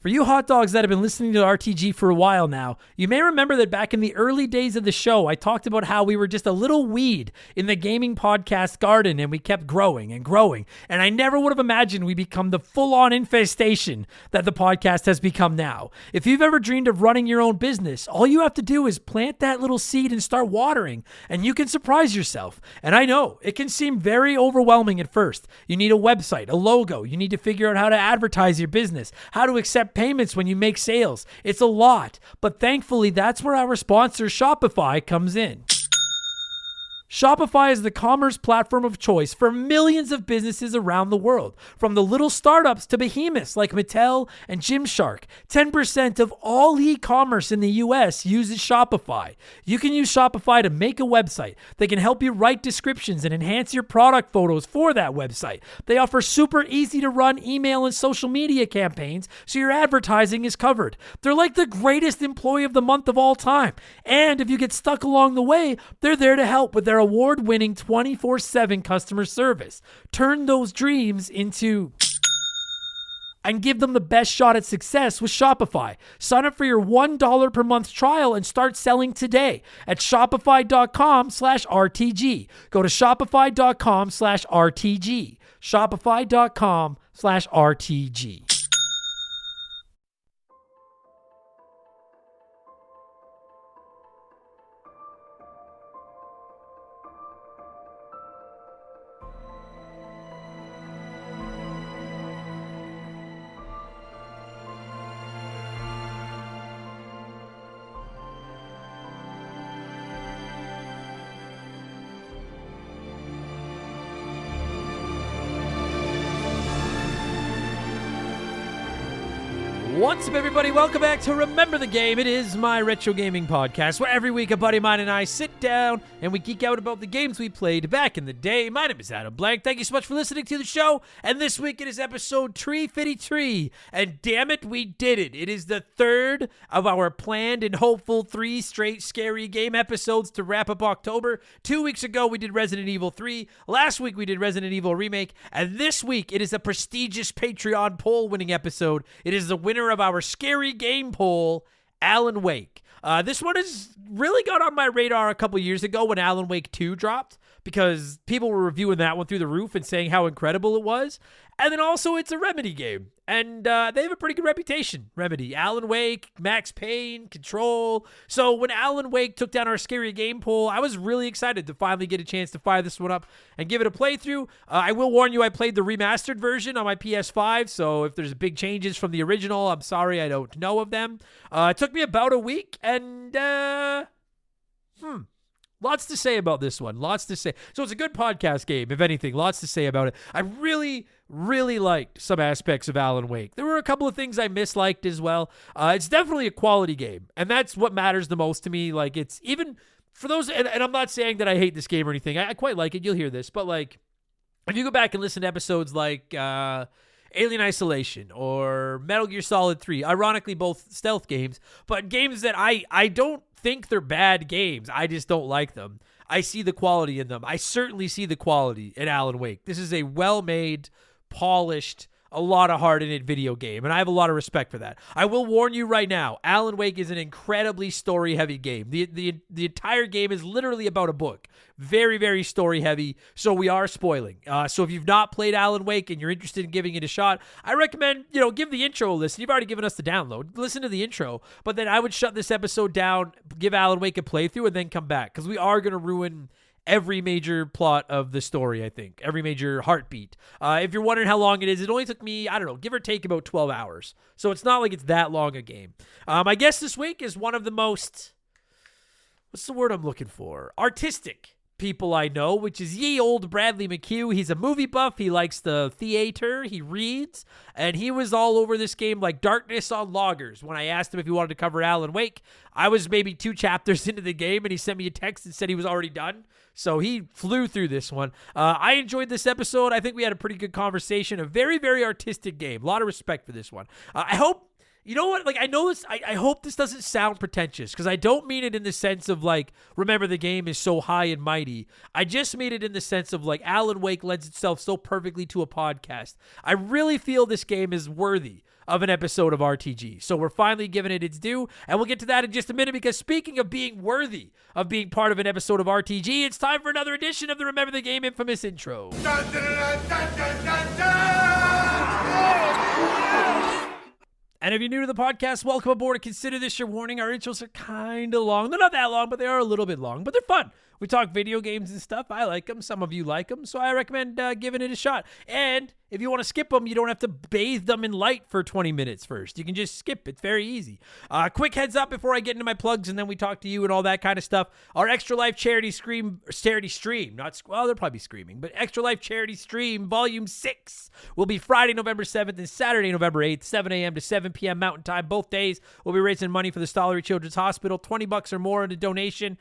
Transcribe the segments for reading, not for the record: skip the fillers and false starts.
For you hot dogs that have been listening to RTG for a while now, you may remember that back in the early days of the show, I talked about how we were just a little weed in the gaming podcast garden and we kept growing and growing. And I never would have imagined we'd become the full-on infestation that the podcast has become now. If you've ever dreamed of running your own business, all you have to do is plant that little seed and start watering, and you can surprise yourself. And I know, it can seem very overwhelming at first. You need a website, a logo, you need to figure out how to advertise your business, how to accept payments when you make sales. It's a lot, but thankfully that's where our sponsor Shopify comes in. Shopify is the commerce platform of choice for millions of businesses around the world, from the little startups to behemoths like Mattel and Gymshark. 10% of all e-commerce in the US uses Shopify. You can use Shopify to make a website. They can help you write descriptions and enhance your product photos for that website. They offer super easy to run email and social media campaigns, so your advertising is covered. They're like the greatest employee of the month of all time. And if you get stuck along the way, they're there to help with their award-winning 24/7 customer service. Turn those dreams into and give them the best shot at success with Shopify. Sign up for your $1 per month trial and start selling today at shopify.com/RTG. Go to shopify.com/RTG. Shopify.com/RTG. What's up, everybody? Welcome back to Remember the Game. It is my retro gaming podcast where every week a buddy of mine and I sit down and we geek out about the games we played back in the day. My name is Adam Blank. Thank you so much for listening to the show. And this week it is episode 353. And damn it, we did it. It is the third of our planned and hopeful 3 straight scary game episodes to wrap up October. 2 weeks ago we did Resident Evil 3. Last week we did Resident Evil Remake. And this week it is a prestigious Patreon poll winning episode. It is the winner of our scary game poll, Alan Wake. This one has really got on my radar a couple years ago when Alan Wake 2 dropped, because people were reviewing that one through the roof and saying how incredible it was. And then also it's a Remedy game, and they have a pretty good reputation. Remedy, Alan Wake, Max Payne, Control. So when Alan Wake took down our scary game poll, I was really excited to finally get a chance to fire this one up and give it a playthrough. I will warn you, I played the remastered version on my PS5, so if there's big changes from the original, I'm sorry, I don't know of them. It took me about a week, and lots to say about this one. Lots to say. So it's a good podcast game, if anything. Lots to say about it. I really liked some aspects of Alan Wake. There were a couple of things I misliked as well. It's definitely a quality game, and that's what matters the most to me. Like, it's even for those, and I'm not saying that I hate this game or anything. I quite like it. You'll hear this. But, like, if you go back and listen to episodes like Alien Isolation or Metal Gear Solid 3, ironically both stealth games, but games that I don't think they're bad games. I just don't like them. I see the quality in them. I certainly see the quality in Alan Wake. This is a well-made, polished, a lot of heart in it video game, and I have a lot of respect for that. I will warn you right now, Alan Wake is an incredibly story-heavy game. The entire game is literally about a book. Very, very story-heavy, so we are spoiling. So if you've not played Alan Wake and you're interested in giving it a shot, I recommend, give the intro a listen. You've already given us the download. Listen to the intro, but then I would shut this episode down, give Alan Wake a playthrough, and then come back, because we are going to ruin every major plot of the story, I think. Every major heartbeat. If you're wondering how long it is, it only took me, I don't know, give or take about 12 hours. So it's not like it's that long a game. I guess this week is one of the most, what's the word I'm looking for? Artistic people I know, which is ye old Bradley McCue. He's a movie buff. He likes the theater. He reads. And he was all over this game like darkness on loggers. When I asked him if he wanted to cover Alan Wake, I was maybe 2 chapters into the game, and he sent me a text and said he was already done. So he flew through this one. I enjoyed this episode. I think we had a pretty good conversation. A very, very artistic game. A lot of respect for this one. I hope, you know what? Like, I know this, I hope this doesn't sound pretentious, because I don't mean it in the sense of, like, remember the game is so high and mighty. I just mean it in the sense of, like, Alan Wake lends itself so perfectly to a podcast. I really feel this game is worthy of an episode of RTG. So we're finally giving it its due, and we'll get to that in just a minute, because speaking of being worthy of being part of an episode of RTG, it's time for another edition of the Remember the Game infamous intro. Dun, dun, dun, dun, dun, dun, dun! And if you're new to the podcast, welcome aboard, and consider this your warning. Our intros are kind of long. They're not that long, but they are a little bit long, but they're fun. We talk video games and stuff. I like them. Some of you like them, so I recommend giving it a shot. And if you want to skip them, you don't have to bathe them in light for 20 minutes first. You can just skip. It's very easy. Quick heads up before I get into my plugs, and then we talk to you and all that kind of stuff. Our Extra Life charity stream, they'll probably be screaming, but Extra Life charity stream volume 6 will be Friday, November 7th and Saturday, November 8th, 7 a.m. to 7 p.m. Mountain Time. Both days we'll be raising money for the Stollery Children's Hospital. $20 or more in a donation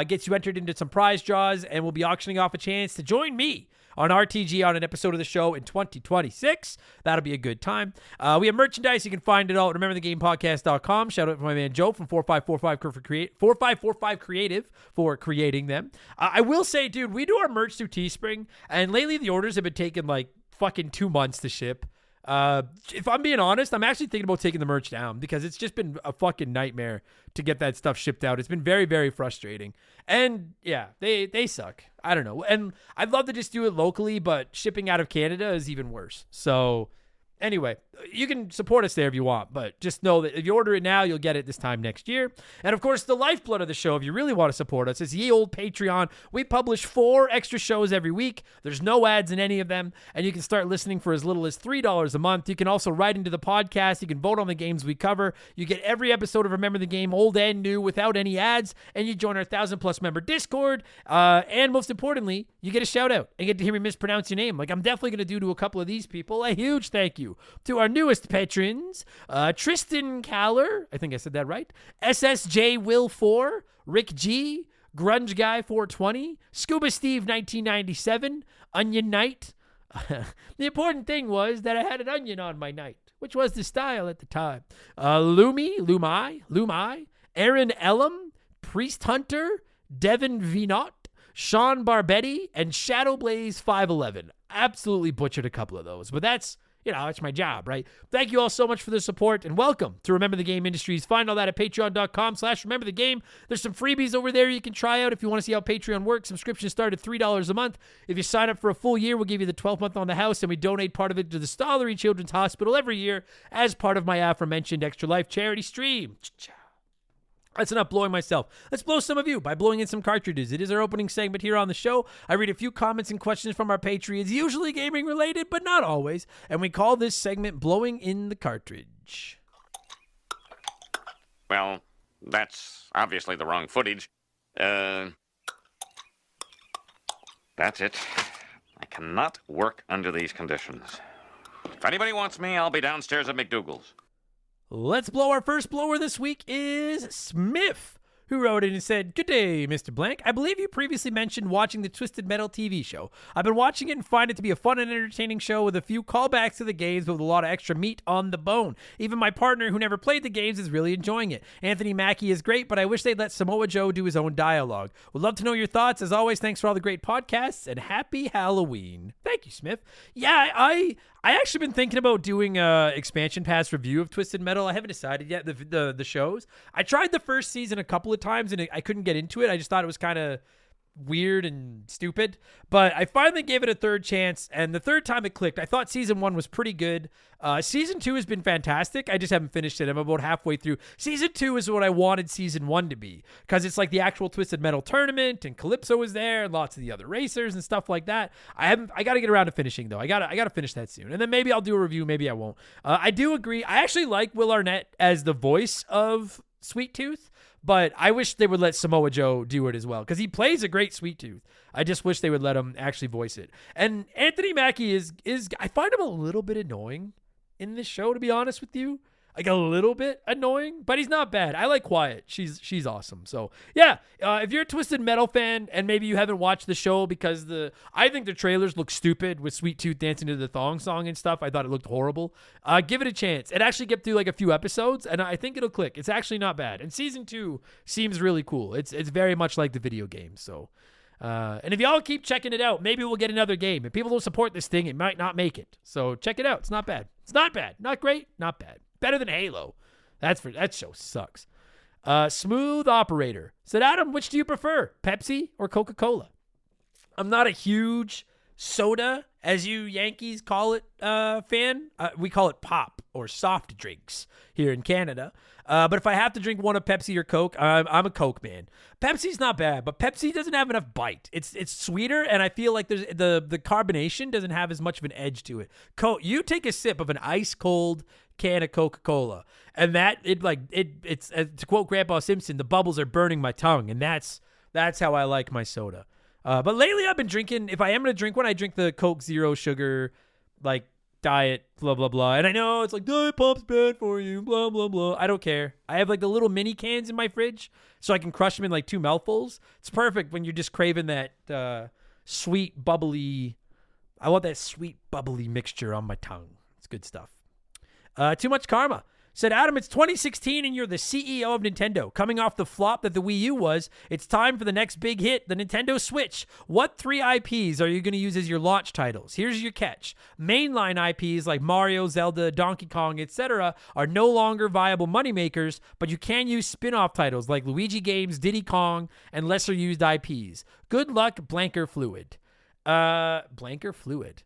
gets you entered into some prize draws, and we'll be auctioning off a chance to join me on RTG on an episode of the show in 2026. That'll be a good time. We have merchandise. You can find it all at rememberthegamepodcast.com. Shout out to my man Joe from 4545 Creative for creating them. I will say, dude, we do our merch through Teespring, and lately the orders have been taking like fucking 2 months to ship. If I'm being honest, I'm actually thinking about taking the merch down, because it's just been a fucking nightmare to get that stuff shipped out. It's been very, very frustrating. And yeah, they suck. I don't know. And I'd love to just do it locally, but shipping out of Canada is even worse. So anyway, you can support us there if you want, but just know that if you order it now, you'll get it this time next year. And of course, the lifeblood of the show, if you really want to support us, is ye old Patreon. We publish 4 extra shows every week. There's no ads in any of them, and you can start listening for as little as $3 a month. You can also write into the podcast. You can vote on the games we cover. You get every episode of Remember the Game, old and new, without any ads, and you join our 1,000+ member Discord. And most importantly, you get a shout out and get to hear me mispronounce your name, like I'm definitely going to do to a couple of these people. A huge thank you to our newest patrons, Tristan Caller, I think I said that right, SSJ Will 4, Rick G, Grunge Guy 420, Scuba Steve 1997, Onion Knight. The important thing was that I had an onion on my night, which was the style at the time. Lumai, Aaron Ellum, Priest Hunter, Devin Vinot, Sean Barbetti, and Shadowblaze 511. Absolutely butchered a couple of those, but that's my job, right? Thank you all so much for the support, and welcome to Remember the Game Industries. Find all that at patreon.com/rememberthegame. There's some freebies over there you can try out if you want to see how Patreon works. Subscriptions start at $3 a month. If you sign up for a full year, we'll give you the 12th month on the house, and we donate part of it to the Stollery Children's Hospital every year as part of my aforementioned Extra Life charity stream. That's enough blowing myself. Let's blow some of you by blowing in some cartridges. It is our opening segment here on the show. I read a few comments and questions from our Patreons, usually gaming related, but not always. And we call this segment Blowing in the Cartridge. Well, that's obviously the wrong footage. That's it. I cannot work under these conditions. If anybody wants me, I'll be downstairs at McDougal's. Let's blow. Our first blower this week is Smith, who wrote in and said, "Good day, Mr. Blank. I believe you previously mentioned watching the Twisted Metal TV show. I've been watching it and find it to be a fun and entertaining show with a few callbacks to the games, but with a lot of extra meat on the bone. Even my partner, who never played the games, is really enjoying it. Anthony Mackie is great, but I wish they'd let Samoa Joe do his own dialogue. Would love to know your thoughts. As always, thanks for all the great podcasts, and happy Halloween." Thank you, Smith. Yeah, I actually been thinking about doing a expansion pass review of Twisted Metal. I haven't decided yet, the shows. I tried the first season a couple of times, and I couldn't get into it. I just thought it was kind of weird and stupid, but I finally gave it a third chance, and the third time it clicked. I thought season 1 was pretty good. Season 2 has been fantastic. I just haven't finished it. I'm about halfway through. Season 2 is what I wanted season 1 to be, because it's like the actual Twisted Metal tournament, and Calypso is there, and lots of the other racers and stuff like that. I got to get around to finishing, though. I got to finish that soon, and then maybe I'll do a review, maybe I won't. I do agree. I actually like Will Arnett as the voice of Sweet Tooth, but I wish they would let Samoa Joe do it as well, because he plays a great Sweet Tooth. I just wish they would let him actually voice it. And Anthony Mackie is I find him a little bit annoying in this show, to be honest with you. Like a little bit annoying, but he's not bad. I like Quiet. She's awesome. So yeah, if you're a Twisted Metal fan and maybe you haven't watched the show because I think the trailers look stupid with Sweet Tooth dancing to the thong song and stuff. I thought it looked horrible. Give it a chance. And actually get through like a few episodes, and I think it'll click. It's actually not bad. And season 2 seems really cool. It's very much like the video game. So, and if y'all keep checking it out, maybe we'll get another game. If people don't support this thing, it might not make it. So check it out. It's not bad. It's not bad. Not great. Not bad. Better than Halo. That show sucks. Smooth Operator said, Adam, which do you prefer, Pepsi or Coca-Cola? I'm not a huge soda, as you Yankees call it, fan. We call it pop or soft drinks here in Canada. But if I have to drink one of Pepsi or Coke, I'm a Coke man. Pepsi's not bad, but Pepsi doesn't have enough bite. It's sweeter, and I feel like there's the carbonation doesn't have as much of an edge to it. You take a sip of an ice cold can of Coca-Cola, and it's to quote Grandpa Simpson, the bubbles are burning my tongue, and that's how I like my soda. But lately I've been drinking, if I am going to drink one, I drink the Coke Zero Sugar, like, diet, blah, blah, blah. And I know it's like, Diet Pop's bad for you, blah, blah, blah. I don't care. I have, like, the little mini cans in my fridge, so I can crush them in, like, 2 mouthfuls. It's perfect when you're just craving that sweet, bubbly, I want that sweet, bubbly mixture on my tongue. It's good stuff. Too Much Karma said, Adam, it's 2016 and you're the CEO of Nintendo. Coming off the flop that the Wii U was, it's time for the next big hit, the Nintendo Switch. What 3 IPs are you going to use as your launch titles? Here's your catch. Mainline IPs like Mario, Zelda, Donkey Kong, etc. are no longer viable moneymakers, but you can use spin-off titles like Luigi Games, Diddy Kong, and lesser-used IPs. Good luck, Blanker Fluid. Blanker Fluid.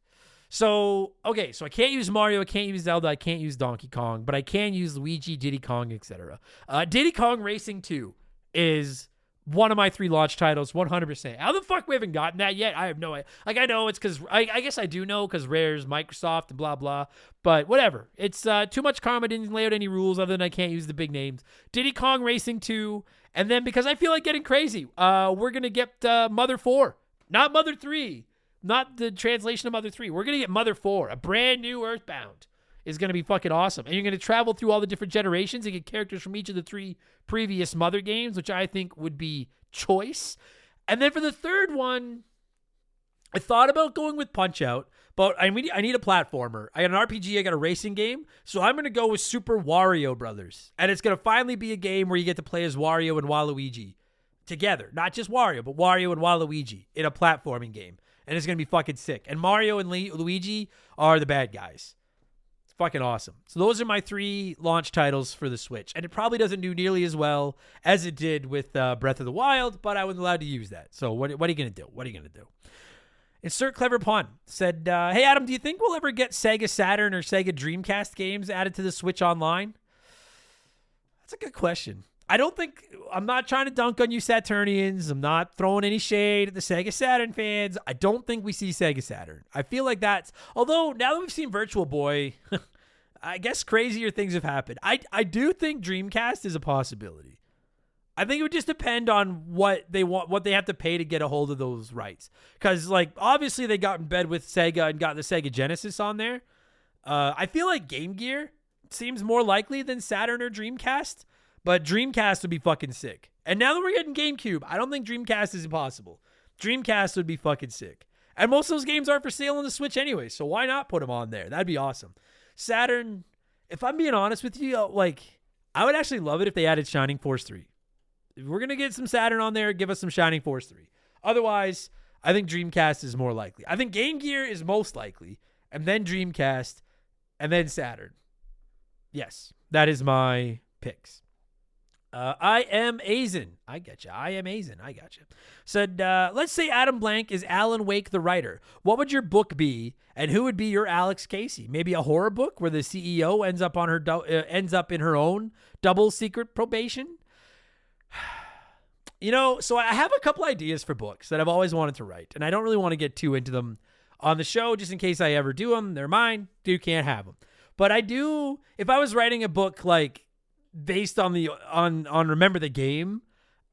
So I can't use Mario, I can't use Zelda, I can't use Donkey Kong, but I can use Luigi, Diddy Kong, etc. Diddy Kong Racing 2 is one of my 3 launch titles, 100%. How the fuck we haven't gotten that yet? I have no idea. Like, I know it's because, I guess I do know because Rare's Microsoft and blah, blah, but whatever. It's Too Much Karma didn't lay out any rules other than I can't use the big names. Diddy Kong Racing 2, and then because I feel like getting crazy, we're going to get Mother 4, not Mother 3. Not the translation of Mother 3. We're going to get Mother 4, a brand new Earthbound. Is going to be fucking awesome. And you're going to travel through all the different generations and get characters from each of the 3 previous Mother games, which I think would be choice. And then for the third one, I thought about going with Punch-Out, but I need a platformer. I got an RPG, I got a racing game, so I'm going to go with Super Wario Brothers. And it's going to finally be a game where you get to play as Wario and Waluigi together. Not just Wario, but Wario and Waluigi in a platforming game. And it's going to be fucking sick. And Mario and Luigi are the bad guys. It's fucking awesome. So those are my 3 launch titles for the Switch. And it probably doesn't do nearly as well as it did with Breath of the Wild, but I was allowed to use that. So what are you going to do? What are you going to do? Insert Clever Pun said, hey, Adam, do you think we'll ever get Sega Saturn or Sega Dreamcast games added to the Switch Online? That's a good question. I'm not trying to dunk on you Saturnians. I'm not throwing any shade at the Sega Saturn fans. I don't think we see Sega Saturn. I feel like although now that we've seen Virtual Boy, I guess crazier things have happened. I do think Dreamcast is a possibility. I think it would just depend on what they have to pay to get a hold of those rights. Because, like, obviously they got in bed with Sega and got the Sega Genesis on there. I feel like Game Gear seems more likely than Saturn or Dreamcast. But Dreamcast would be fucking sick. And now that we're getting GameCube, I don't think Dreamcast is impossible. Dreamcast would be fucking sick. And most of those games aren't for sale on the Switch anyway, so why not put them on there? That'd be awesome. Saturn, if I'm being honest with you, like, I would actually love it if they added Shining Force 3. If we're going to get some Saturn on there, give us some Shining Force 3. Otherwise, I think Dreamcast is more likely. I think Game Gear is most likely, and then Dreamcast, and then Saturn. Yes, that is my picks. I am Azen. I got you. I am Azen. I got you. Said, let's say Adam Blank is Alan Wake, the writer. What would your book be, and who would be your Alex Casey? Maybe a horror book where the CEO ends up in her own double secret probation. So I have a couple ideas for books that I've always wanted to write, and I don't really want to get too into them on the show, just in case I ever do them. They're mine. You can't have them. But I do. If I was writing a book like based on Remember the Game,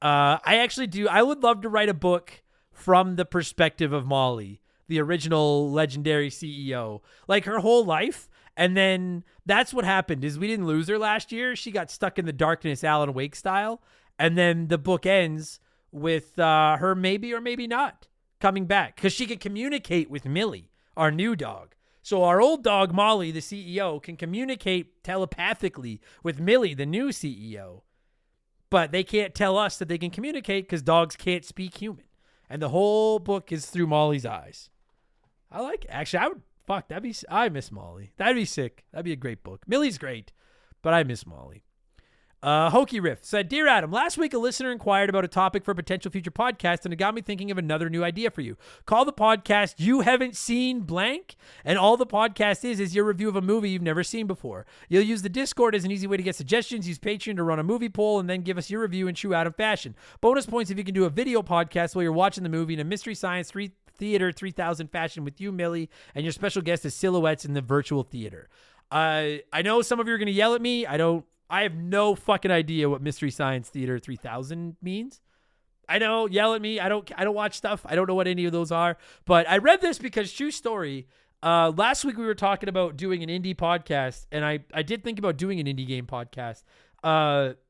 I would love to write a book from the perspective of Molly, the original legendary CEO, like her whole life. And then that's what happened is we didn't lose her last year. She got stuck in the darkness, Alan Wake style. And then the book ends with her maybe or maybe not coming back because she can communicate with Millie, our new dog. So our old dog, Molly, the CEO, can communicate telepathically with Millie, the new CEO. But they can't tell us that they can communicate because dogs can't speak human. And the whole book is through Molly's eyes. I like it. Actually, I would Fuck, I miss Molly. That'd be sick. That'd be a great book. Millie's great, but I miss Molly. Hokey Riff said, Dear Adam, last week a listener inquired about a topic for a potential future podcast, and it got me thinking of another new idea for you. Call the podcast You Haven't Seen Blank, and all the podcast is your review of a movie you've never seen before. You'll use the Discord as an easy way to get suggestions, use Patreon to run a movie poll, and then give us your review in true Adam fashion. Bonus points if you can do a video podcast while you're watching the movie in a Mystery Science Theater 3000 fashion with you, Millie, and your special guest as silhouettes in the virtual theater. I know some of you are going to yell at me. I have no fucking idea what Mystery Science Theater 3000 means. I know, yell at me. I don't watch stuff. I don't know what any of those are. But I read this because, true story, last week we were talking about doing an indie podcast, and I did think about doing an indie game podcast.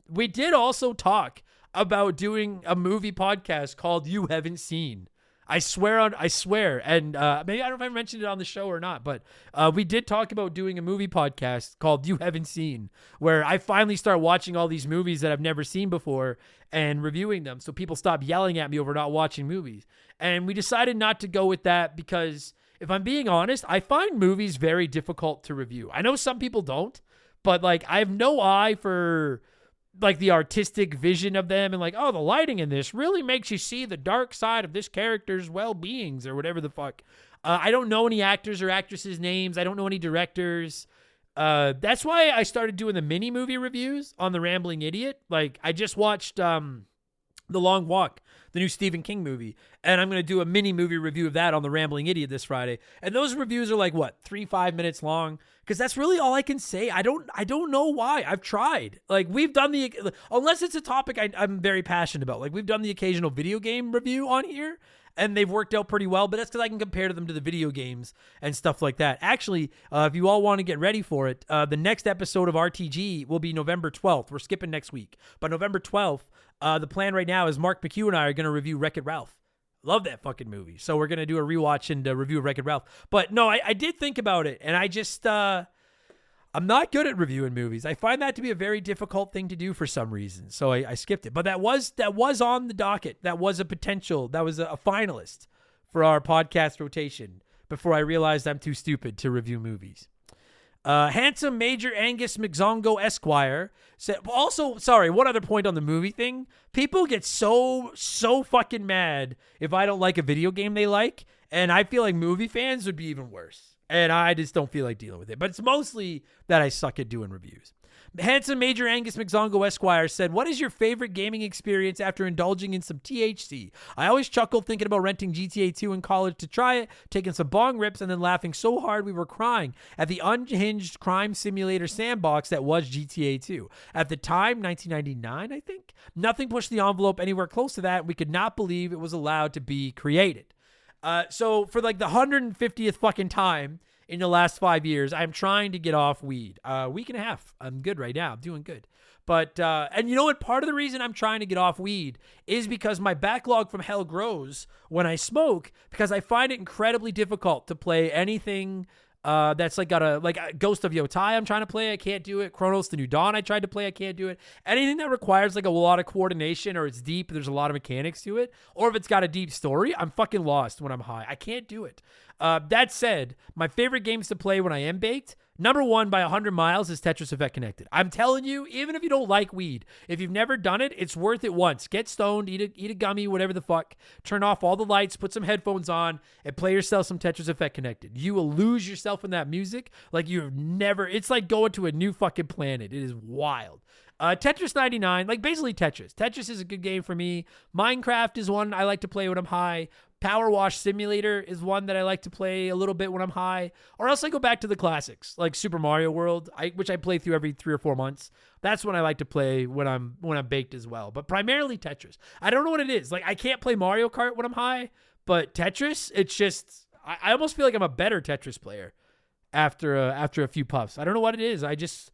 We did also talk about doing a movie podcast called You Haven't Seen. I swear, and maybe I don't know if I mentioned it on the show or not, but we did talk about doing a movie podcast called You Haven't Seen, where I finally start watching all these movies that I've never seen before and reviewing them, so people stop yelling at me over not watching movies. And we decided not to go with that because, if I'm being honest, I find movies very difficult to review. I know some people don't, but like I have no eye for like the artistic vision of them and like, oh, the lighting in this really makes you see the dark side of this character's well-beings or whatever the fuck. I don't know any actors or actresses' names. I don't know any directors. That's why I started doing the mini movie reviews on The Rambling Idiot. Like I just watched The Long Walk, the new Stephen King movie, and I'm going to do a mini movie review of that on The Rambling Idiot this Friday. And those reviews are like, what, 3-5 minutes long? Because that's really all I can say. I don't know why. I've tried. Like, we've done unless it's a topic I'm very passionate about. Like, we've done the occasional video game review on here, and they've worked out pretty well, but that's because I can compare them to the video games and stuff like that. Actually, if you all want to get ready for it, the next episode of RTG will be November 12th. We're skipping next week. But November 12th, the plan right now is Mark McCue and I are going to review Wreck-It Ralph. Love that fucking movie. So we're going to do a rewatch and a review of Wreck-It Ralph. But no, I did think about it, and I just, I'm not good at reviewing movies. I find that to be a very difficult thing to do for some reason. So I skipped it. But that was on the docket. That was a potential. That was a finalist for our podcast rotation before I realized I'm too stupid to review movies. Handsome Major Angus McZongo Esquire said, also, sorry, one other point on the movie thing. People get so fucking mad if I don't like a video game they like, and I feel like movie fans would be even worse. And I just don't feel like dealing with it. But it's mostly that I suck at doing reviews. Handsome Major Angus McZongo Esquire said, what is your favorite gaming experience after indulging in some THC? I always chuckle thinking about renting GTA 2 in college to try it, taking some bong rips, and then laughing so hard we were crying at the unhinged crime simulator sandbox that was GTA 2. At the time, 1999, I think, nothing pushed the envelope anywhere close to that. We could not believe it was allowed to be created. So for like the 150th fucking time in the last 5 years, I'm trying to get off weed. A week and a half. I'm good right now. I'm doing good. But, and you know what? Part of the reason I'm trying to get off weed is because my backlog from hell grows when I smoke, because I find it incredibly difficult to play anything that's like got a Ghost of Yotai I'm trying to play. I can't do it. Chronos the New Dawn I tried to play. I can't do it. Anything that requires like a lot of coordination, or it's deep, there's a lot of mechanics to it, or if it's got a deep story, I'm fucking lost when I'm high. I can't do it. That said, my favorite games to play when I am baked, number one by 100 miles, is Tetris Effect Connected. I'm telling you, even if you don't like weed, if you've never done it, it's worth it once. Get stoned, eat a gummy, whatever the fuck, turn off all the lights, put some headphones on, and play yourself some Tetris Effect Connected. You will lose yourself in that music like you've never. It's like going to a new fucking planet. It is wild. Tetris 99, like basically Tetris. Tetris is a good game for me. Minecraft is one I like to play when I'm high. Power Wash Simulator is one that I like to play a little bit when I'm high. Or else I go back to the classics, like Super Mario World, which I play through every 3 or 4 months. That's when I like to play when I'm baked as well. But primarily Tetris. I don't know what it is. Like, I can't play Mario Kart when I'm high, but Tetris, it's just, I almost feel like I'm a better Tetris player after a few puffs. I don't know what it is. I just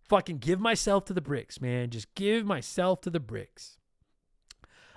fucking give myself to the bricks, man. Just give myself to the bricks.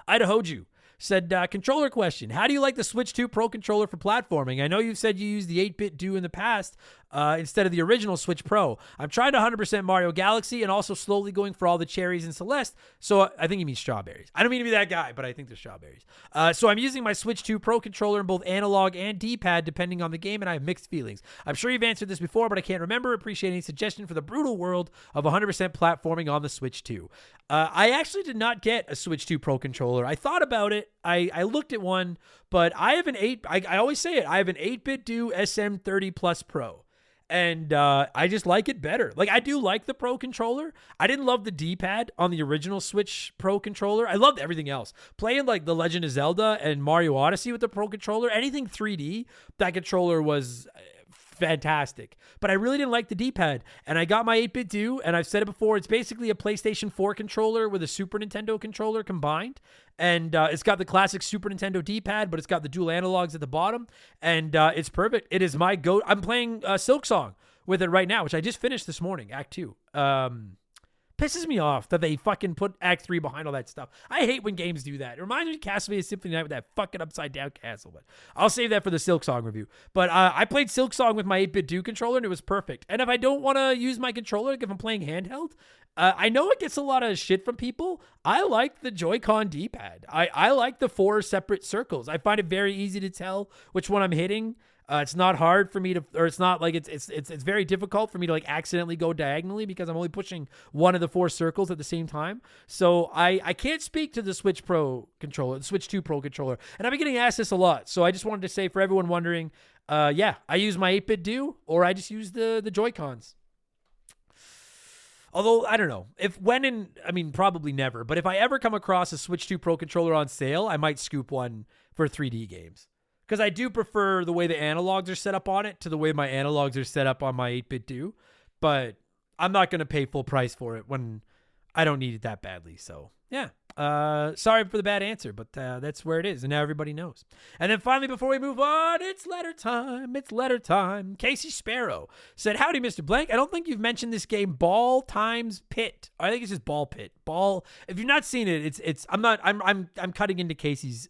Idahoju said, controller question. How do you like the Switch 2 Pro controller for platforming? I know you've said you used the 8-bit Do in the past instead of the original Switch Pro. I'm trying to 100% Mario Galaxy and also slowly going for all the cherries in Celeste. So I think he means strawberries. I don't mean to be that guy, but I think they're strawberries. So I'm using my Switch 2 Pro controller in both analog and D-pad depending on the game, and I have mixed feelings. I'm sure you've answered this before, but I can't remember. Appreciate any suggestion for the brutal world of 100% platforming on the Switch 2. I actually did not get a Switch 2 Pro controller. I thought about it. I looked at one, but I have an I always say it. I have an 8-bit Do SM30 Plus Pro. And I just like it better. Like, I do like the Pro controller. I didn't love the D-pad on the original Switch Pro controller. I loved everything else. Playing, like, The Legend of Zelda and Mario Odyssey with the Pro controller, anything 3D, that controller was fantastic. But I really didn't like the D-pad. And I got my 8-bit Do, and I've said it before, it's basically a PlayStation 4 controller with a Super Nintendo controller combined. And it's got the classic Super Nintendo D-pad, but it's got the dual analogs at the bottom. And it's perfect. It is my go. I'm playing Silk Song with it right now, which I just finished this morning, Act 2. Pisses me off that they fucking put Act 3 behind all that stuff. I hate when games do that. It reminds me of Castlevania Symphony Night with that fucking upside down castle. But I'll save that for the Silk Song review. But I played Silk Song with my 8-bit Do controller, and it was perfect. And if I don't want to use my controller, like if I'm playing handheld, I know it gets a lot of shit from people. I like the Joy-Con D-pad. I like the 4 separate circles. I find it very easy to tell which one I'm hitting. It's not hard for me to, or it's not like it's very difficult for me to like accidentally go diagonally because I'm only pushing one of the 4 circles at the same time. So I can't speak to the Switch Pro controller, the Switch 2 Pro controller. And I've been getting asked this a lot. So I just wanted to say for everyone wondering, yeah, I use my 8-bit Do or I just use the Joy-Cons. Although, I don't know, probably never, but if I ever come across a Switch 2 Pro controller on sale, I might scoop one for 3D games. Because I do prefer the way the analogs are set up on it to the way my analogs are set up on my 8-bit Do. But I'm not going to pay full price for it when I don't need it that badly. So, yeah. Sorry for the bad answer, but that's where it is. And now everybody knows. And then finally, before we move on, it's letter time. It's letter time. Casey Sparrow said, howdy, Mr. Blank. I don't think you've mentioned this game, Ball Times Pit. I think it's just Ball Pit. Ball. If you've not seen it, I'm cutting into Casey's,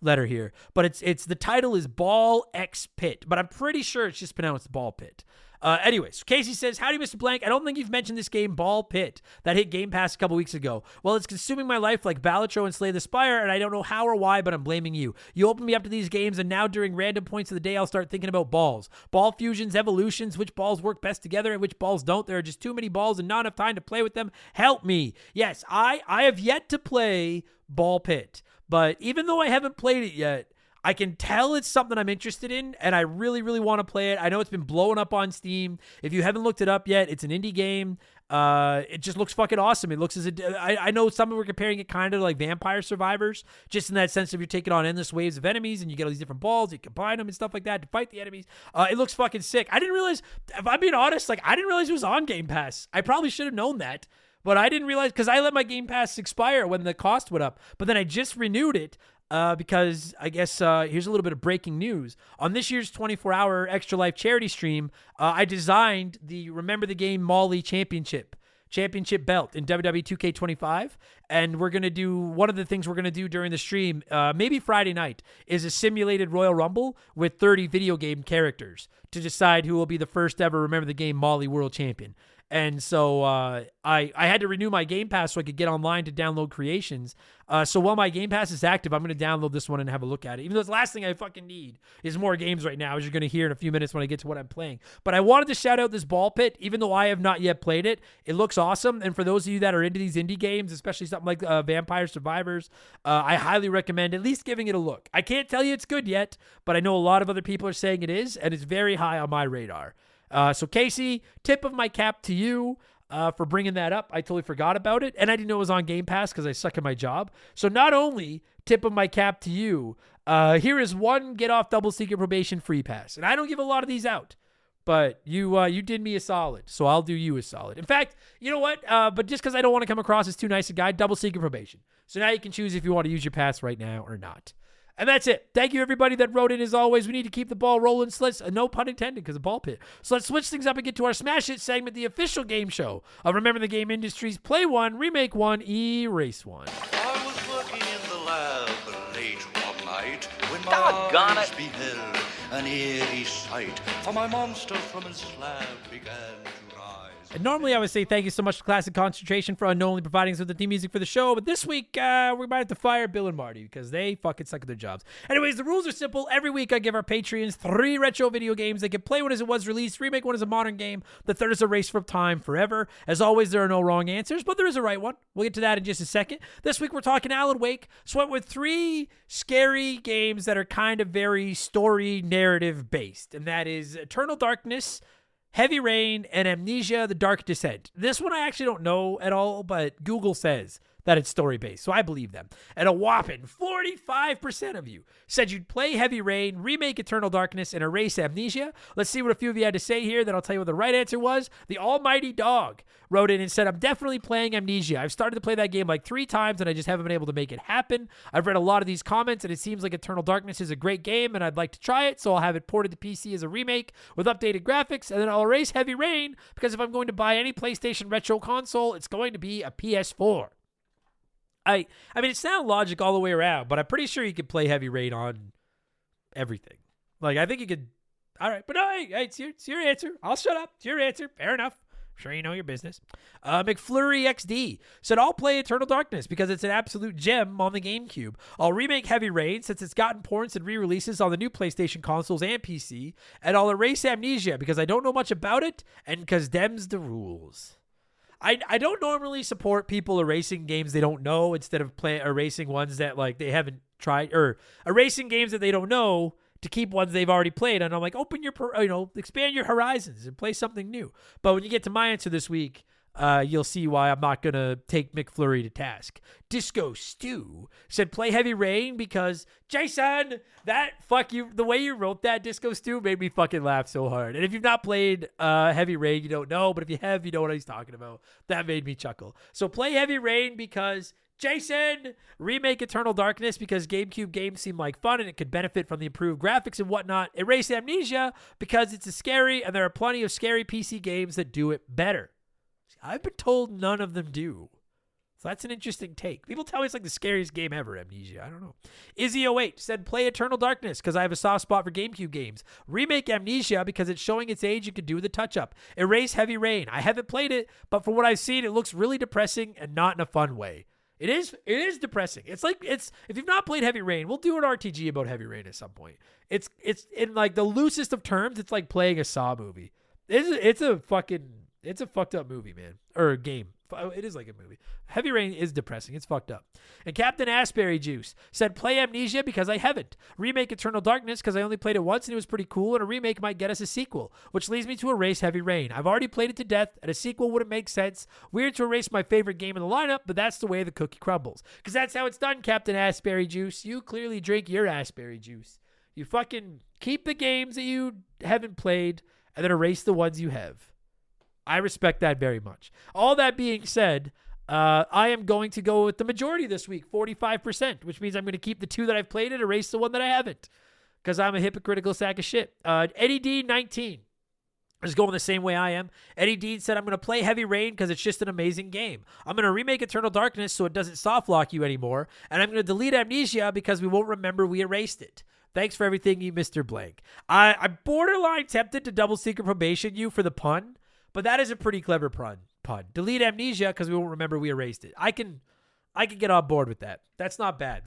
letter here, but it's the title is Ball X Pit, but I'm pretty sure it's just pronounced Ball Pit. Anyways, Casey says, howdy, Mr. Blank. I don't think you've mentioned this game, Ball Pit, that hit Game Pass a couple weeks ago. Well, it's consuming my life like Balatro and Slay the Spire, and I don't know how or why, but I'm blaming you. You opened me up to these games, and now during random points of the day, I'll start thinking about balls. Ball fusions, evolutions, which balls work best together and which balls don't. There are just too many balls and not enough time to play with them. Help me. Yes, I have yet to play Ball Pit, but even though I haven't played it yet, I can tell it's something I'm interested in, and I really, really want to play it. I know it's been blowing up on Steam. If you haven't looked it up yet, it's an indie game. It just looks fucking awesome. It looks as I know some were comparing it kind of like Vampire Survivors, just in that sense of you're taking on endless waves of enemies, and you get all these different balls, you combine them and stuff like that to fight the enemies. It looks fucking sick. I didn't realize, if I'm being honest, I didn't realize it was on Game Pass. I probably should have known that. But I didn't realize, because I let my Game Pass expire when the cost went up. But then I just renewed it because I guess here's a little bit of breaking news. On this year's 24-hour Extra Life charity stream, I designed the Remember the Game Molly Championship belt in WWE 2K25. And we're going to do, one of the things we're going to do during the stream, maybe Friday night, is a simulated Royal Rumble with 30 video game characters to decide who will be the first ever Remember the Game Molly World Champion. And so I had to renew my Game Pass so I could get online to download creations. So while my Game Pass is active, I'm going to download this one and have a look at it. Even though it's the last thing I fucking need is more games right now, as you're going to hear in a few minutes when I get to what I'm playing. But I wanted to shout out this Ball Pit, even though I have not yet played it. It looks awesome. And for those of you that are into these indie games, especially something like Vampire Survivors, I highly recommend at least giving it a look. I can't tell you it's good yet, but I know a lot of other people are saying it is, and it's very high on my radar. So Casey, tip of my cap to you for bringing that up. I totally forgot about it, and I didn't know it was on Game Pass because I suck at my job. So not only tip of my cap to you, here is one Get Off Double Secret Probation free pass. And I don't give a lot of these out, but you did me a solid, so I'll do you a solid. In fact, you know what? But just because I don't want to come across as too nice a guy, double secret probation. So now you can choose if you want to use your pass right now or not. And that's it. Thank you, everybody that wrote in. As always, we need to keep the ball rolling. So let's, no pun intended, because of Ball Pit. So let's switch things up and get to our Smash It segment, the official game show of Remember the Game Industries. Play one, remake one, erase one. I was working in the lab Doggone it. beheld an eerie sight, for my monster from his slab began to rise. And normally I would say thank you so much to Classic Concentration for unknowingly providing us with the theme music for the show, but this week we might have to fire Bill and Marty because they fucking suck at their jobs. Anyways, the rules are simple. Every week I give our Patreons 3 retro video games. They can play one as it was released, remake one as a modern game. The third is a race from time forever. As always, there are no wrong answers, but there is a right one. We'll get to that in just a second. This week we're talking Alan Wake. So I went with 3 scary games that are kind of very story narrative based, and that is Eternal Darkness, Heavy Rain, and Amnesia: The Dark Descent. This one I actually don't know at all, but Google says that it's story-based, so I believe them. And a whopping 45% of you said you'd play Heavy Rain, remake Eternal Darkness, and erase Amnesia. Let's see what a few of you had to say here, then I'll tell you what the right answer was. The Almighty Dog wrote in and said, I'm definitely playing Amnesia. I've started to play that game like 3 times, and I just haven't been able to make it happen. I've read a lot of these comments, and it seems like Eternal Darkness is a great game, and I'd like to try it, so I'll have it ported to PC as a remake with updated graphics, and then I'll erase Heavy Rain, because if I'm going to buy any PlayStation retro console, it's going to be a PS4. I mean, it sounds logic all the way around, but I'm pretty sure you could play Heavy Rain on everything. Like, I think you could. All right, but no, hey, it's your answer. I'll shut up. It's your answer. Fair enough. I'm sure you know your business. McFlurry XD said, I'll play Eternal Darkness because it's an absolute gem on the GameCube. I'll remake Heavy Rain since it's gotten ports and re-releases on the new PlayStation consoles and PC. And I'll erase Amnesia because I don't know much about it and because them's the rules. I don't normally support people erasing games they don't know instead of erasing ones that like they haven't tried, or erasing games that they don't know to keep ones they've already played. And I'm like, expand your horizons and play something new. But when you get to my answer this week, you'll see why I'm not going to take McFlurry to task. Disco Stew said play Heavy Rain because, Jason, the way you wrote that, Disco Stew, made me fucking laugh so hard. And if you've not played Heavy Rain, you don't know. But if you have, you know what he's talking about. That made me chuckle. So play Heavy Rain because, Jason, remake Eternal Darkness because GameCube games seem like fun and it could benefit from the improved graphics and whatnot. Erase Amnesia because it's scary and there are plenty of scary PC games that do it better. I've been told none of them do. So that's an interesting take. People tell me it's like the scariest game ever, Amnesia. I don't know. Izzy08 said, play Eternal Darkness because I have a soft spot for GameCube games. Remake Amnesia because it's showing its age you could do with a touch-up. Erase Heavy Rain. I haven't played it, but from what I've seen, it looks really depressing and not in a fun way. It is depressing. It's if you've not played Heavy Rain, we'll do an RTG about Heavy Rain at some point. It's in like the loosest of terms, it's like playing a Saw movie. It's a fucked up movie, man. Or a game. It is like a movie. Heavy Rain is depressing. It's fucked up. And Captain Asbury Juice said, play Amnesia because I haven't. Remake Eternal Darkness because I only played it once and it was pretty cool, and a remake might get us a sequel, which leads me to erase Heavy Rain. I've already played it to death, and a sequel wouldn't make sense. Weird to erase my favorite game in the lineup, but that's the way the cookie crumbles. Because that's how it's done, Captain Asbury Juice. You clearly drink your Asbury Juice. You fucking keep the games that you haven't played and then erase the ones you have. I respect that very much. All that being said, I am going to go with the majority this week, 45%, which means I'm going to keep the 2 that I've played and erase the one that I haven't because I'm a hypocritical sack of shit. Eddie D 19 is going the same way I am. Eddie Dean said, I'm going to play Heavy Rain because it's just an amazing game. I'm going to remake Eternal Darkness so it doesn't soft lock you anymore, and I'm going to delete Amnesia because we won't remember we erased it. Thanks for everything, you Mr. Blank. I'm borderline tempted to double secret probation you for the pun, but that is a pretty clever pun. Delete Amnesia because we won't remember we erased it. I can get on board with that. That's not bad.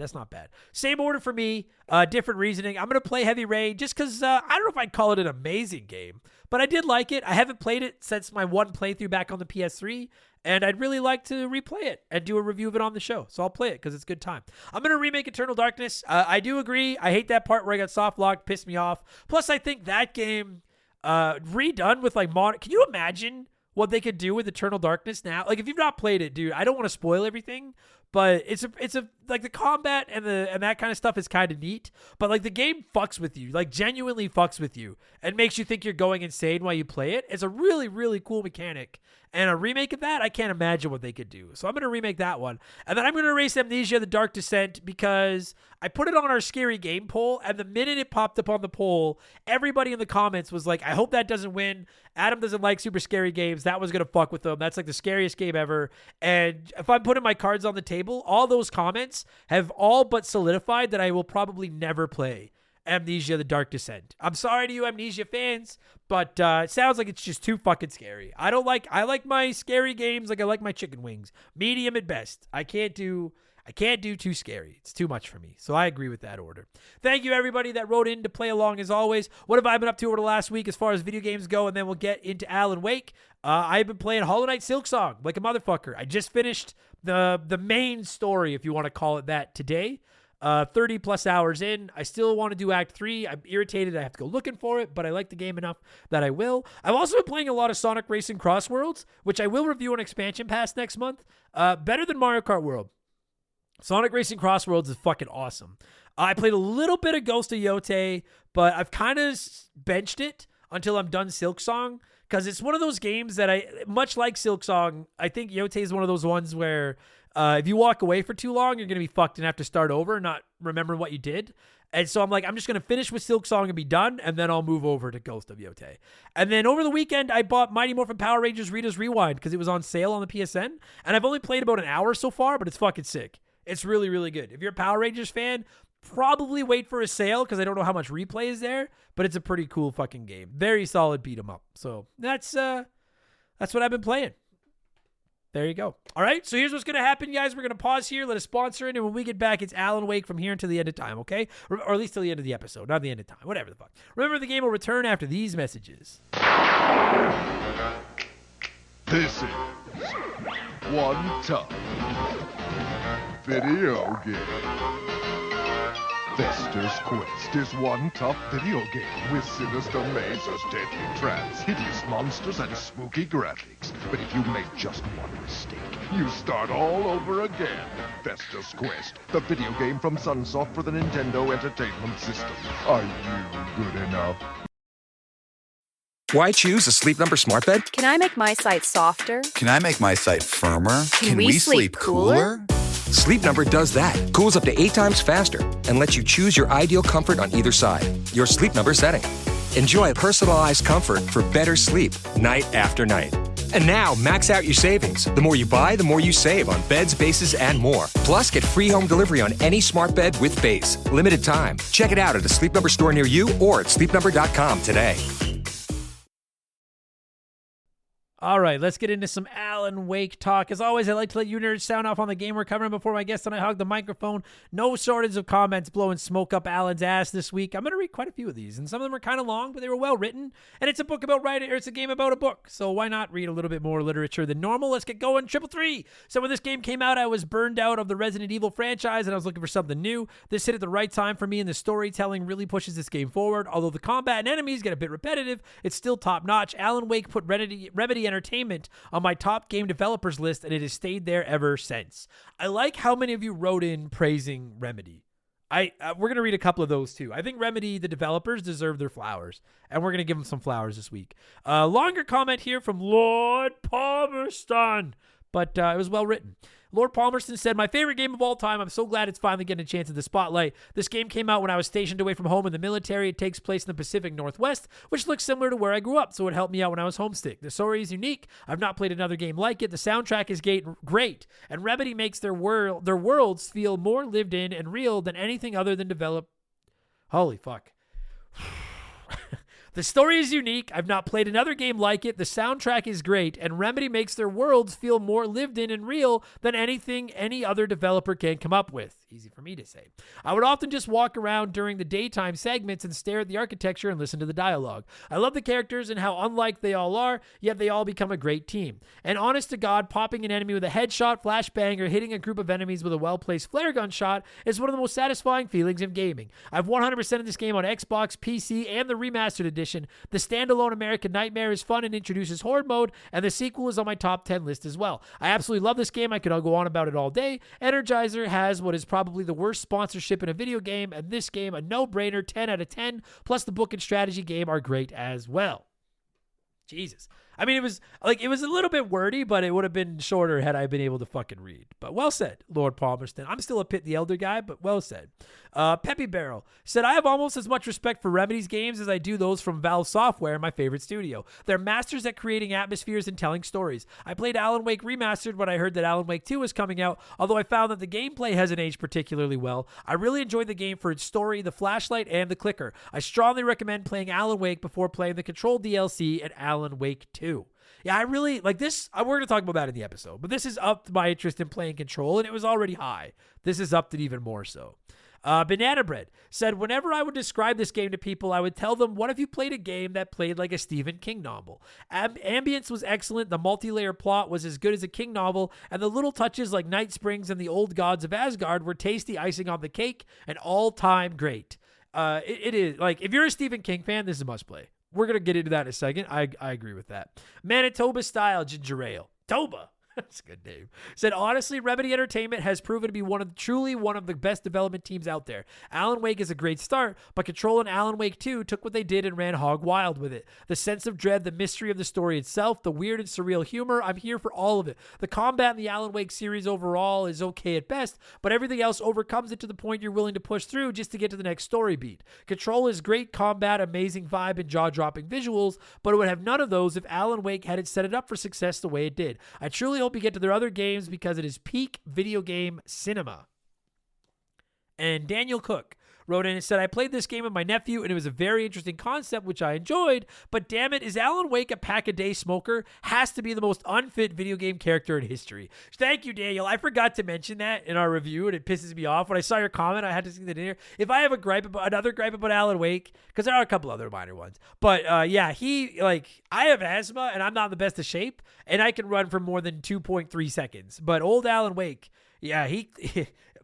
Same order for me, different reasoning. I'm going to play Heavy Rain just because I don't know if I'd call it an amazing game, but I did like it. I haven't played it since my one playthrough back on the PS3, and I'd really like to replay it and do a review of it on the show. So I'll play it because it's a good time. I'm going to remake Eternal Darkness. I do agree. I hate that part where I got soft locked, pissed me off. Plus, I think that game redone with like modern. Can you imagine what they could do with Eternal Darkness now? Like, if you've not played it, dude, I don't want to spoil everything, but it's a like the combat and that kind of stuff is kind of neat, but like the game fucks with you, like genuinely fucks with you and makes you think you're going insane while you play it. It's a really, really cool mechanic, And a remake of that, I can't imagine what they could do. So I'm going to remake that one. And then I'm going to erase Amnesia: The Dark Descent because I put it on our scary game poll. And the minute it popped up on the poll, everybody in the comments was like, I hope that doesn't win. Adam doesn't like super scary games. That was going to fuck with him. That's like the scariest game ever. And if I'm putting my cards on the table, all those comments have all but solidified that I will probably never play Amnesia: The Dark Descent. I'm sorry to you Amnesia fans, but it sounds like it's just too fucking scary. I like my scary games like I like my chicken wings. Medium at best. I can't do too scary. It's too much for me. So I agree with that order. Thank you everybody that wrote in to play along as always. What have I been up to over the last week as far as video games go? And then we'll get into Alan Wake. I've been playing Hollow Knight Silksong like a motherfucker. I just finished the main story, if you want to call it that, today. 30 plus hours in. I still want to do Act 3. I'm irritated I have to go looking for it, but I like the game enough that I will. I've also been playing a lot of Sonic Racing Cross Worlds, which I will review on Expansion Pass next month. Better than Mario Kart World. Sonic Racing Cross Worlds is fucking awesome. I played a little bit of Ghost of Yote, but I've kind of benched it until I'm done Silksong, because it's one of those games that much like Silksong, I think Yote is one of those ones where if you walk away for too long, you're going to be fucked and have to start over and not remember what you did. And so I'm like, I'm just going to finish with Silksong and be done, and then I'll move over to Ghost of Yote. And then over the weekend, I bought Mighty Morphin Power Rangers Rita's Rewind because it was on sale on the PSN. And I've only played about an hour so far, but it's fucking sick. It's really, really good. If you're a Power Rangers fan, probably wait for a sale because I don't know how much replay is there, but it's a pretty cool fucking game. Very solid beat 'em up. So that's what I've been playing. There you go. All right, so here's what's going to happen, guys. We're going to pause here, let a sponsor in, and when we get back, it's Alan Wake from here until the end of time, okay? Or at least till the end of the episode, not the end of time. Whatever the fuck. Remember, the game will return after these messages. This is One Tough Video Game. Fester's Quest is one tough video game with sinister mazes, deadly traps, hideous monsters, and spooky graphics. But if you make just one mistake, you start all over again. Fester's Quest, the video game from Sunsoft for the Nintendo Entertainment System. Are you good enough? Why choose a Sleep Number smart bed? Can I make my site softer? Can I make my site firmer? Can we sleep cooler? Sleep Number does that. Cools up to 8 times faster and lets you choose your ideal comfort on either side. Your Sleep Number setting. Enjoy personalized comfort for better sleep night after night. And now, max out your savings. The more you buy, the more you save on beds, bases, and more. Plus, get free home delivery on any smart bed with base. Limited time. Check it out at a Sleep Number store near you or at sleepnumber.com today. All right, let's get into some Alan Wake talk. As always, I like to let you nerds sound off on the game we're covering before my guest and I hog the microphone. No shortage of comments blowing smoke up Alan's ass this week. I'm going to read quite a few of these, and some of them are kind of long, but they were well written. And it's a book about writing, or it's a game about a book. So why not read a little bit more literature than normal? Let's get going. 333. So when this game came out, I was burned out of the Resident Evil franchise, and I was looking for something new. This hit at the right time for me, and the storytelling really pushes this game forward. Although the combat and enemies get a bit repetitive, it's still top-notch. Alan Wake put Remedy Entertainment on my top game developers list, and it has stayed there ever since. I like how many of you wrote in praising Remedy. We're going to read a couple of those too. I think Remedy, the developers, deserve their flowers, and we're going to give them some flowers this week. Longer comment here from Lord Palmerston, but it was well written. Lord Palmerston said, my favorite game of all time. I'm so glad it's finally getting a chance at the spotlight. This game came out when I was stationed away from home in the military. It takes place in the Pacific Northwest, which looks similar to where I grew up, so it helped me out when I was homesick. The story is unique. I've not played another game like it. The soundtrack is great, and Remedy makes their worlds feel more lived in and real than anything other than develop. Holy fuck. The story is unique. I've not played another game like it. The soundtrack is great, and Remedy makes their worlds feel more lived in and real than anything any other developer can come up with. Easy for me to say. I would often just walk around during the daytime segments and stare at the architecture and listen to the dialogue. I love the characters and how unlike they all are, yet they all become a great team. And honest to God, popping an enemy with a headshot, flashbang, or hitting a group of enemies with a well-placed flare gun shot is one of the most satisfying feelings in gaming. I've 100% of this game on Xbox, PC, and the remastered edition. The standalone American Nightmare is fun and introduces horde mode, and the sequel is on my top 10 list as well. I absolutely love this game. I could go on about it all day. Energizer has what is probably the worst sponsorship in a video game, and this game, a no-brainer, 10 out of 10, plus the book and strategy game are great as well. Jesus. I mean, it was a little bit wordy, but it would have been shorter had I been able to fucking read. But well said, Lord Palmerston. I'm still a Pitt the Elder guy, but well said. Peppy Barrel said, I have almost as much respect for Remedy's games as I do those from Valve Software, my favorite studio. They're masters at creating atmospheres and telling stories. I played Alan Wake Remastered when I heard that Alan Wake 2 was coming out, although I found that the gameplay hasn't aged particularly well. I really enjoyed the game for its story, the flashlight, and the clicker. I strongly recommend playing Alan Wake before playing the Control DLC and Alan Wake 2. Yeah, I really like this. We're going to talk about that in the episode, but this is upped my interest in playing Control, and it was already high. This has upped it even more so. Banana Bread said, whenever I would describe this game to people, I would tell them, what if you played a game that played like a Stephen King novel? Ambience was excellent, the multi-layer plot was as good as a King novel, and the little touches like Night Springs and the Old Gods of Asgard were tasty icing on the cake and all-time great. It is, like, if you're a Stephen King fan, this is a must-play. We're going to get into that in a second. I agree with that. Manitoba Style Ginger Ale. Toba. That's a good name. Said, honestly, Remedy Entertainment has proven to be truly one of the best development teams out there. Alan Wake is a great start, but Control and Alan Wake 2 took what they did and ran hog wild with it. The sense of dread, the mystery of the story itself, the weird and surreal humor, I'm here for all of it. The combat in the Alan Wake series overall is okay at best, but everything else overcomes it to the point you're willing to push through just to get to the next story beat. Control is great combat, amazing vibe, and jaw-dropping visuals, but it would have none of those if Alan Wake hadn't set it up for success the way it did. I truly hope you get to their other games because it is peak video game cinema. And Daniel Cook wrote in and said, I played this game with my nephew and it was a very interesting concept, which I enjoyed, but damn it, is Alan Wake a pack-a-day smoker? Has to be the most unfit video game character in history. Thank you, Daniel. I forgot to mention that in our review and it pisses me off. When I saw your comment, I had to see that in here. If I have another gripe about Alan Wake, because there are a couple other minor ones, but yeah, I have asthma and I'm not in the best of shape and I can run for more than 2.3 seconds, but old Alan Wake, yeah, he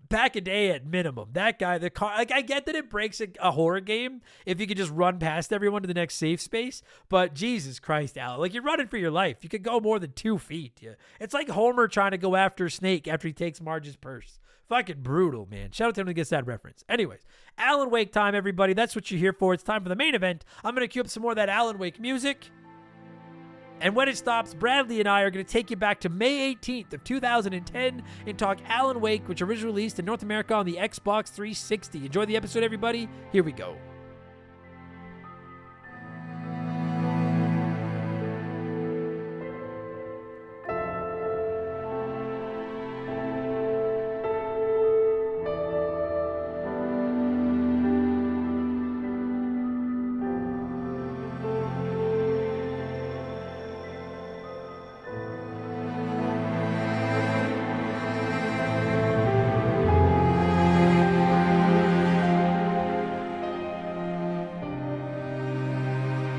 pack a day at minimum. That guy, I get that it breaks a horror game if you could just run past everyone to the next safe space, but Jesus Christ, Alan, like, you're running for your life. You could go more than 2 feet. Yeah. It's like Homer trying to go after Snake after he takes Marge's purse. Fucking brutal, man. Shout out to him who gets that reference. Anyways, Alan Wake time, everybody. That's what you're here for. It's time for the main event. I'm going to cue up some more of that Alan Wake music. And when it stops, Bradley and I are going to take you back to May 18th of 2010 and talk Alan Wake, which originally released in North America on the Xbox 360. Enjoy the episode, everybody. Here we go.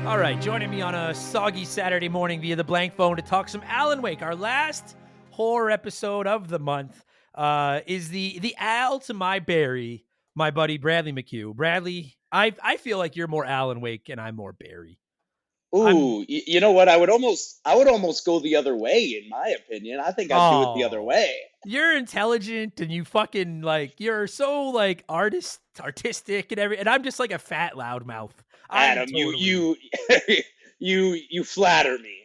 All right, joining me on a soggy Saturday morning via the blank phone to talk some Alan Wake, our last horror episode of the month, is the Al to my Barry, my buddy Bradley McCue. Bradley, I feel like you're more Alan Wake and I'm more Barry. Ooh, you know what? I would almost go the other way, in my opinion. I think I'd do it the other way. You're intelligent and you fucking, like, you're so, like, artistic and I'm just like a fat loudmouth. Adam, you flatter me.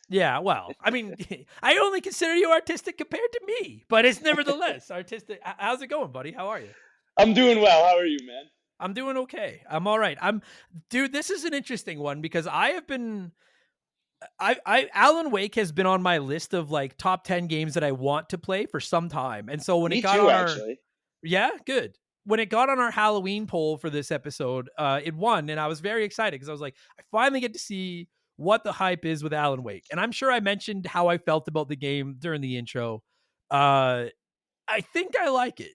Yeah, well, I mean, I only consider you artistic compared to me, but it's nevertheless artistic. How's it going, buddy? How are you? I'm doing well. How are you, man? I'm doing okay. I'm all right. Dude, this is an interesting one because Alan Wake has been on my list of like top 10 games that I want to play for some time. And so when me it got too, on actually. Yeah, good. When it got on our Halloween poll for this episode, it won, and I was very excited because I was like, I finally get to see what the hype is with Alan Wake. And I'm sure I mentioned how I felt about the game during the intro. I think I like it.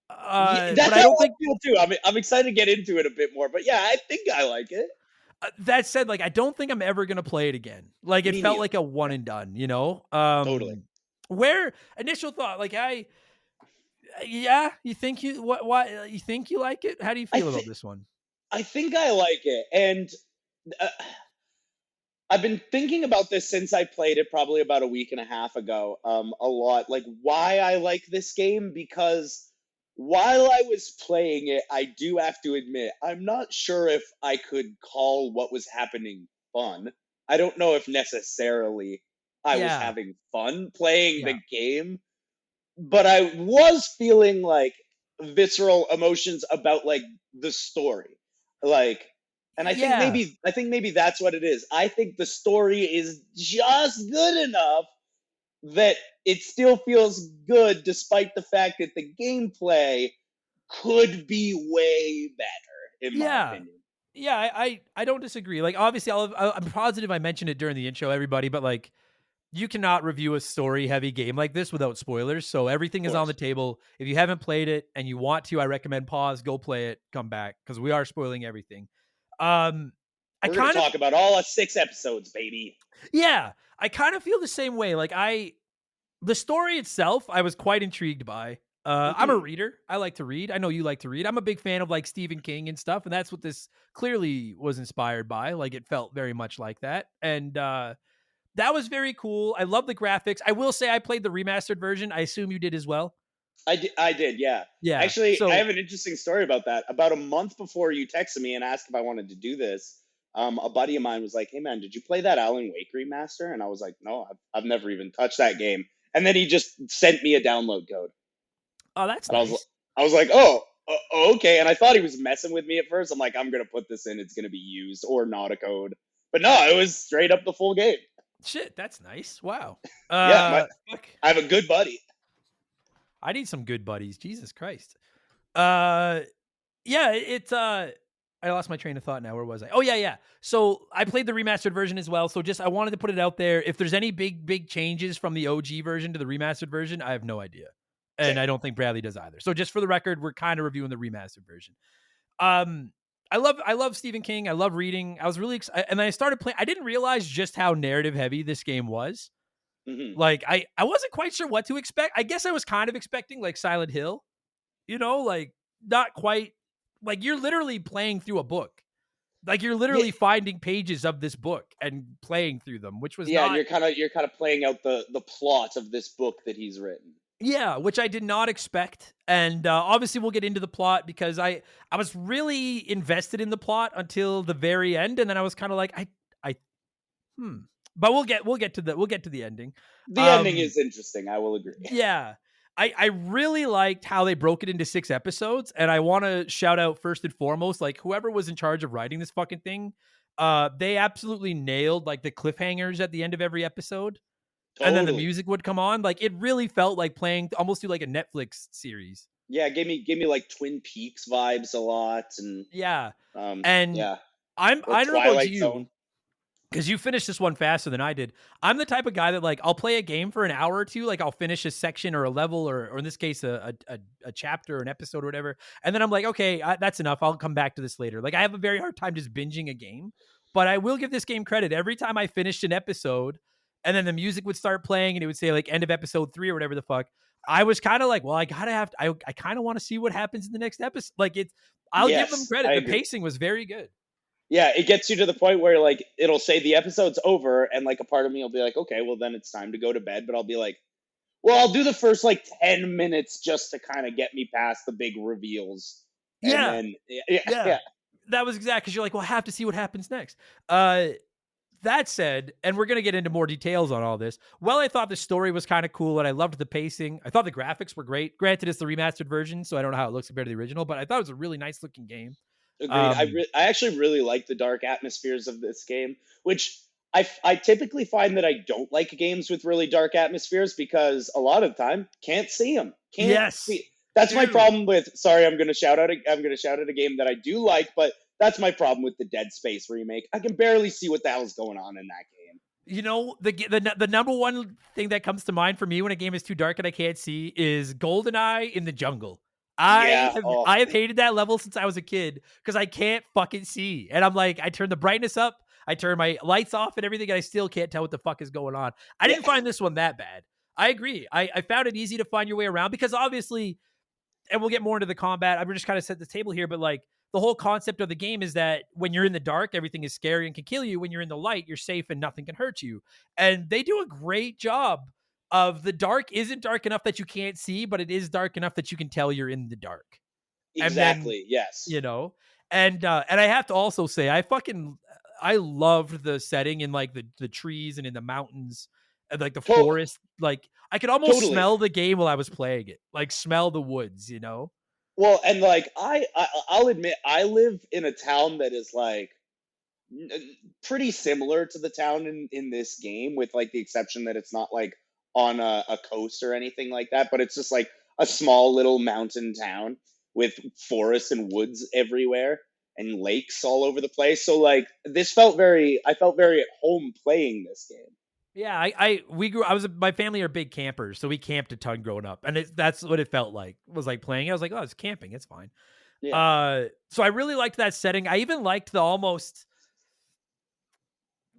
That's how I feel too. I'm excited to get into it a bit more, but yeah, I think I like it. That said, like, I don't think I'm ever gonna play it again. Like, it felt like a one and done, you know? Totally. Where initial thought, like, you think you think you like it? How do you feel about this one? I think I like it, and I've been thinking about this since I played it probably about a week and a half ago. A lot, like, why I like this game, because while I was playing it, I do have to admit, I'm not sure if I could call what was happening fun. I don't know if necessarily I was Yeah. having fun playing Yeah. the game, but I was feeling like visceral emotions about like the story. Like, and Yeah. I think maybe that's what it is. I think the story is just good enough that it still feels good despite the fact that the gameplay could be way better, in my Yeah. opinion. Yeah, I don't disagree. Like, obviously, I'm positive I mentioned it during the intro, everybody, but like, you cannot review a story heavy game like this without spoilers. So everything Of is on the course. table. If you haven't played it and you want to, I recommend pause, go play it, come back because we are spoiling everything. Um, I We're going to kind of, talk about all 6 episodes, baby. yeah, I kind of feel the same way. Like, the story itself, I was quite intrigued by. I'm a Mhm. reader. I like to read. I know you like to read. I'm a big fan of like Stephen King and stuff, and that's what this clearly was inspired by. Like, it felt very much like that, and that was very cool. I love the graphics. I will say I played the remastered version. I assume you did as well. I did, yeah. Yeah. Actually, I So, have an interesting story about that. About a month before you texted me and asked if I wanted to do this, a buddy of mine was like, "Hey man, did you play that Alan Wake remaster?" And I was like, "No, I've never even touched that game." And then he just sent me a download code, oh, that's and nice. I was like, "Oh, okay." And I thought he was messing with me at first. I'm like, "I'm gonna put this in. It's gonna be used or not a code." But no, it was straight up the full game. Shit, that's nice. Wow. Yeah, Fuck. I have a good buddy. I need some good buddies. Jesus Christ. Uh, yeah, it's I lost my train of thought now. Where was I? Oh yeah. So I played the remastered version as well. So just I wanted to put it out there. If there's any big changes from the OG version to the remastered version, I have no idea. And Same. I don't think Bradley does either. So just for the record, we're kind of reviewing the remastered version. Um I love Stephen King. I love reading. I was really excited, and then I started playing. I didn't realize just how narrative heavy this game was. Hmm. Like I wasn't quite sure what to expect. I guess I was kind of expecting like Silent Hill, like not quite, like you're literally playing through a book. Like you're Yeah, literally finding pages of this book and playing through them, which was yeah, and not, you're kind of playing out the plot of this book that he's written. yeah, which I did not expect. And obviously we'll get into the plot because I was really invested in the plot until the very end, and then I was kind of like I but we'll get to the ending. The ending Um is interesting. I will agree. Yeah. I really liked how they broke it into 6 episodes, and I want to shout out first and foremost, like whoever was in charge of writing this fucking thing. They absolutely nailed like the cliffhangers at the end of every episode, and then the Totally. music would come on. Like it really felt like playing almost through like a Netflix series. Yeah, gave me like Twin Peaks vibes a lot, and Yeah. And yeah, or I don't know about Twilight you, Zone. because you finished this one faster than I did. I'm the type of guy that like I'll play a game for an hour or two, like I'll finish a section or a level or in this case a chapter or an episode or whatever, and then I'm like, okay, that's enough. I'll come back to this later. Like I have a very hard time just binging a game, but I will give this game credit. Every time I finished an episode, and then the music would start playing, and it would say like end of episode 3 or whatever the fuck. I was kind of like, well, I gotta have to, I kind of want to see what happens in the next episode. Like it's, I'll give them Yes, credit. I The agree. pacing was very good. Yeah, it gets you to the point where like it'll say the episode's over, and like a part of me will be like, okay, well then it's time to go to bed. But I'll be like, well, I'll do the first like 10 minutes just to kind of get me past the big reveals, and Yeah. then yeah, Yeah. yeah, That was exact because you're like, well, I have to see what happens next. That said, and we're gonna get into more details on all this. Well, I thought the story was kind of cool, and I loved the pacing. I thought the graphics were great. Granted, it's the remastered version, so I don't know how it looks compared to the original, but I thought it was a really nice looking game. agreed. Um, I actually really like the dark atmospheres of this game, which I typically find that I don't like games with really dark atmospheres because a lot of the time can't see them, can't yes, see. That's my dude. problem with. Sorry, I'm gonna shout out a game that I do like, but that's my problem with the Dead Space remake. I can barely see what the hell's going on in that game. The number one thing that comes to mind for me when a game is too dark and I can't see is GoldenEye in the jungle. Yeah. Oh, I have hated that level since I was a kid because I can't fucking see. And I'm like, I turn the brightness up, I turn my lights off and everything, and I still can't tell what the fuck is going on. I yeah. didn't find this one that bad. I agree. I found it easy to find your way around because obviously, and we'll get more into the combat. I'm just kind of set the table here, but like the whole concept of the game is that when you're in the dark, everything is scary and can kill you. When you're in the light, you're safe and nothing can hurt you. And they do a great job of the dark isn't dark enough that you can't see, but it is dark enough that you can tell you're in the dark. And then, Exactly. Yes. and I have to also say, I loved the setting in like the trees and in the mountains and like the To- forest. Like I could almost Totally. smell the game while I was playing it. Like smell the woods, you know? Well, and like I'll admit I live in a town that is like pretty similar to the town in this game, with like the exception that it's not like on a coast or anything like that, but it's just like a small little mountain town with forests and woods everywhere and lakes all over the place. So like I felt very at home playing this game. Yeah, my family are big campers, so we camped a ton growing up, and that's what it felt like. Was like playing. I was like, oh, it's camping, it's fine. Yeah. So I really liked that setting. I even liked the almost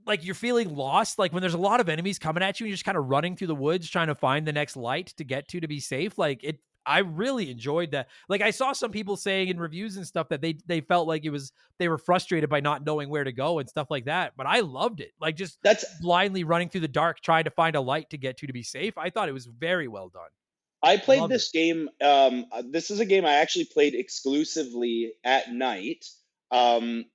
like you're feeling lost, like when there's a lot of enemies coming at you, and you're just kind of running through the woods trying to find the next light to get to be safe. Like it, I really enjoyed that. Like I saw some people saying in reviews and stuff that they felt like they were frustrated by not knowing where to go and stuff like that. But I loved it. Like just That's blindly running through the dark trying to find a light to get to be safe. I thought it was very well done. I played Loved this game. This is a game I actually played exclusively at night. Um,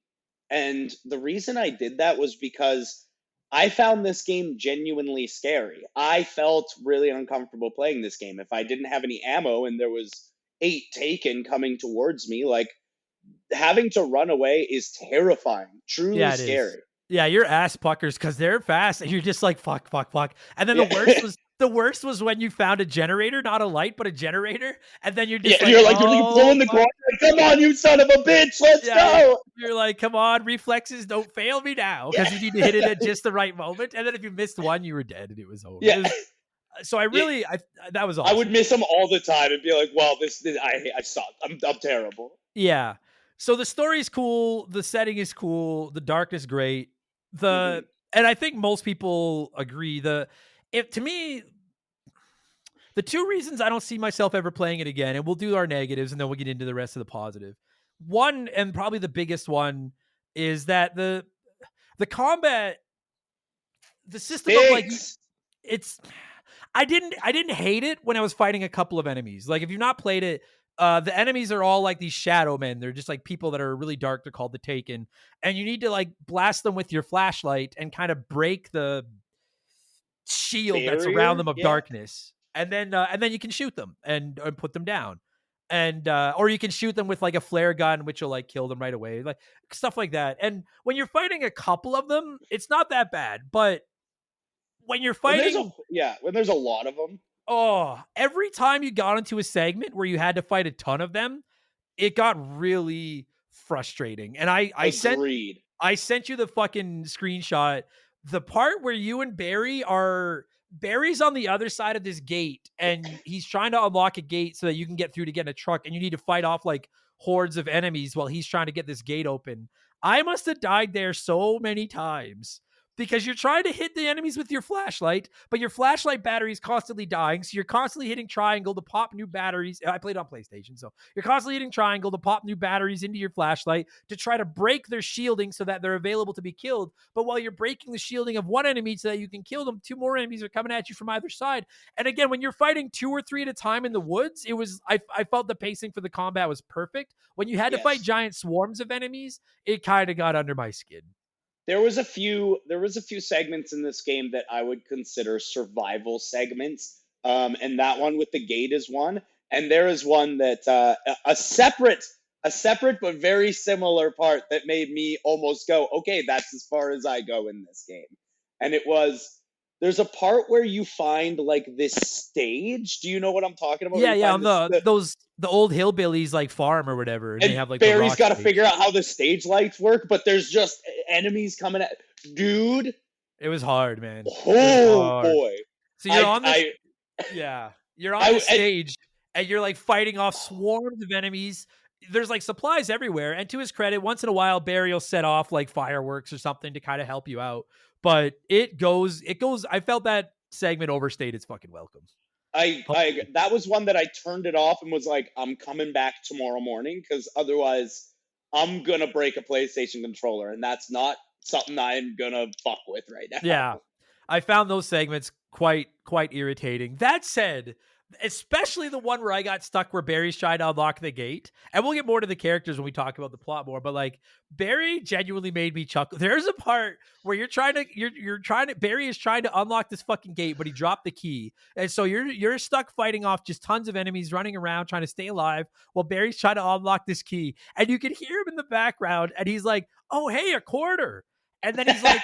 and the reason I did that was because I found this game genuinely scary. I felt really uncomfortable playing this game. If I didn't have any ammo and there was 8 taken coming towards me, like having to run away is terrifying, truly Yeah, it is. scary. Yeah, you're ass puckers because they're fast and you're just like fuck, fuck, fuck. And then Yeah. the worst was when you found a generator, not a light, but a generator, and then you're Yeah, just like, you're like, you're oh, pulling the fuck. cord. Like, come on, you son of a bitch, let's Yeah, go. you're like, come on, reflexes, don't fail me now, because you need to hit it at just the right moment. And then if you missed one, you were dead and it was over. Yeah. So I that was awesome. I would miss them all the time and be like, well, I suck. I'm terrible. Yeah. So the story's cool, the setting is cool, the darkness great. And I think most people agree to me, the 2 reasons I don't see myself ever playing it again, and we'll do our negatives and then we'll get into the rest of the positive. One, and probably the biggest one, is that the combat, the system of like it's I didn't hate it when I was fighting a couple of enemies. Like if you've not played it, the enemies are all like these shadow men. They're just like people that are really dark. They're called the Taken, and you need to like blast them with your flashlight and kind of break the shield that's around them of darkness. And then you can shoot them and put them down, and or you can shoot them with like a flare gun, which will like kill them right away, like stuff like that. And when you're fighting a couple of them, it's not that bad. But when you're fighting, when there's a lot of them, every time you got into a segment where you had to fight a ton of them, it got really frustrating. And I sent you the fucking screenshot. The part where you and Barry's on the other side of this gate, and he's trying to unlock a gate so that you can get through to get in a truck, and you need to fight off like hordes of enemies while he's trying to get this gate open. I must have died there so many times because you're trying to hit the enemies with your flashlight, but your flashlight battery is constantly dying. So you're constantly hitting triangle to pop new batteries. I played on PlayStation, so you're constantly hitting triangle to pop new batteries into your flashlight to try to break their shielding so that they're available to be killed. But while you're breaking the shielding of one enemy so that you can kill them, 2 more enemies are coming at you from either side. And again, when you're fighting 2 or 3 at a time in the woods, I felt the pacing for the combat was perfect. When you had to fight giant swarms of enemies, it kind of got under my skin. There was a few segments in this game that I would consider survival segments, and that one with the gate is one. And there is one that a separate but very similar part that made me almost go, okay, that's as far as I go in this game. And there's a part where you find like this stage. Do you know what I'm talking about? Yeah, on the old hillbillies like farm or whatever, and they have like Barry's got to figure out how the stage lights work, but there's just enemies coming at dude. It was hard, man. Oh boy! So you're on this, you're on the stage, and you're like fighting off swarms of enemies. There's like supplies everywhere, and to his credit, once in a while Barry will set off like fireworks or something to kind of help you out. But it goes. I felt that segment overstayed its fucking welcome. That was one that I turned it off and was like, I'm coming back tomorrow morning because otherwise I'm gonna break a PlayStation controller, and that's not something I'm gonna fuck with right now. Yeah, I found those segments quite irritating. That said, especially the one where I got stuck where Barry's trying to unlock the gate. And we'll get more to the characters when we talk about the plot more, but like Barry genuinely made me chuckle. There's a part where you're trying to Barry is trying to unlock this fucking gate, but he dropped the key. And so you're stuck fighting off just tons of enemies running around trying to stay alive while Barry's trying to unlock this key. And you can hear him in the background and he's like, "Oh, hey, a quarter." And then he's like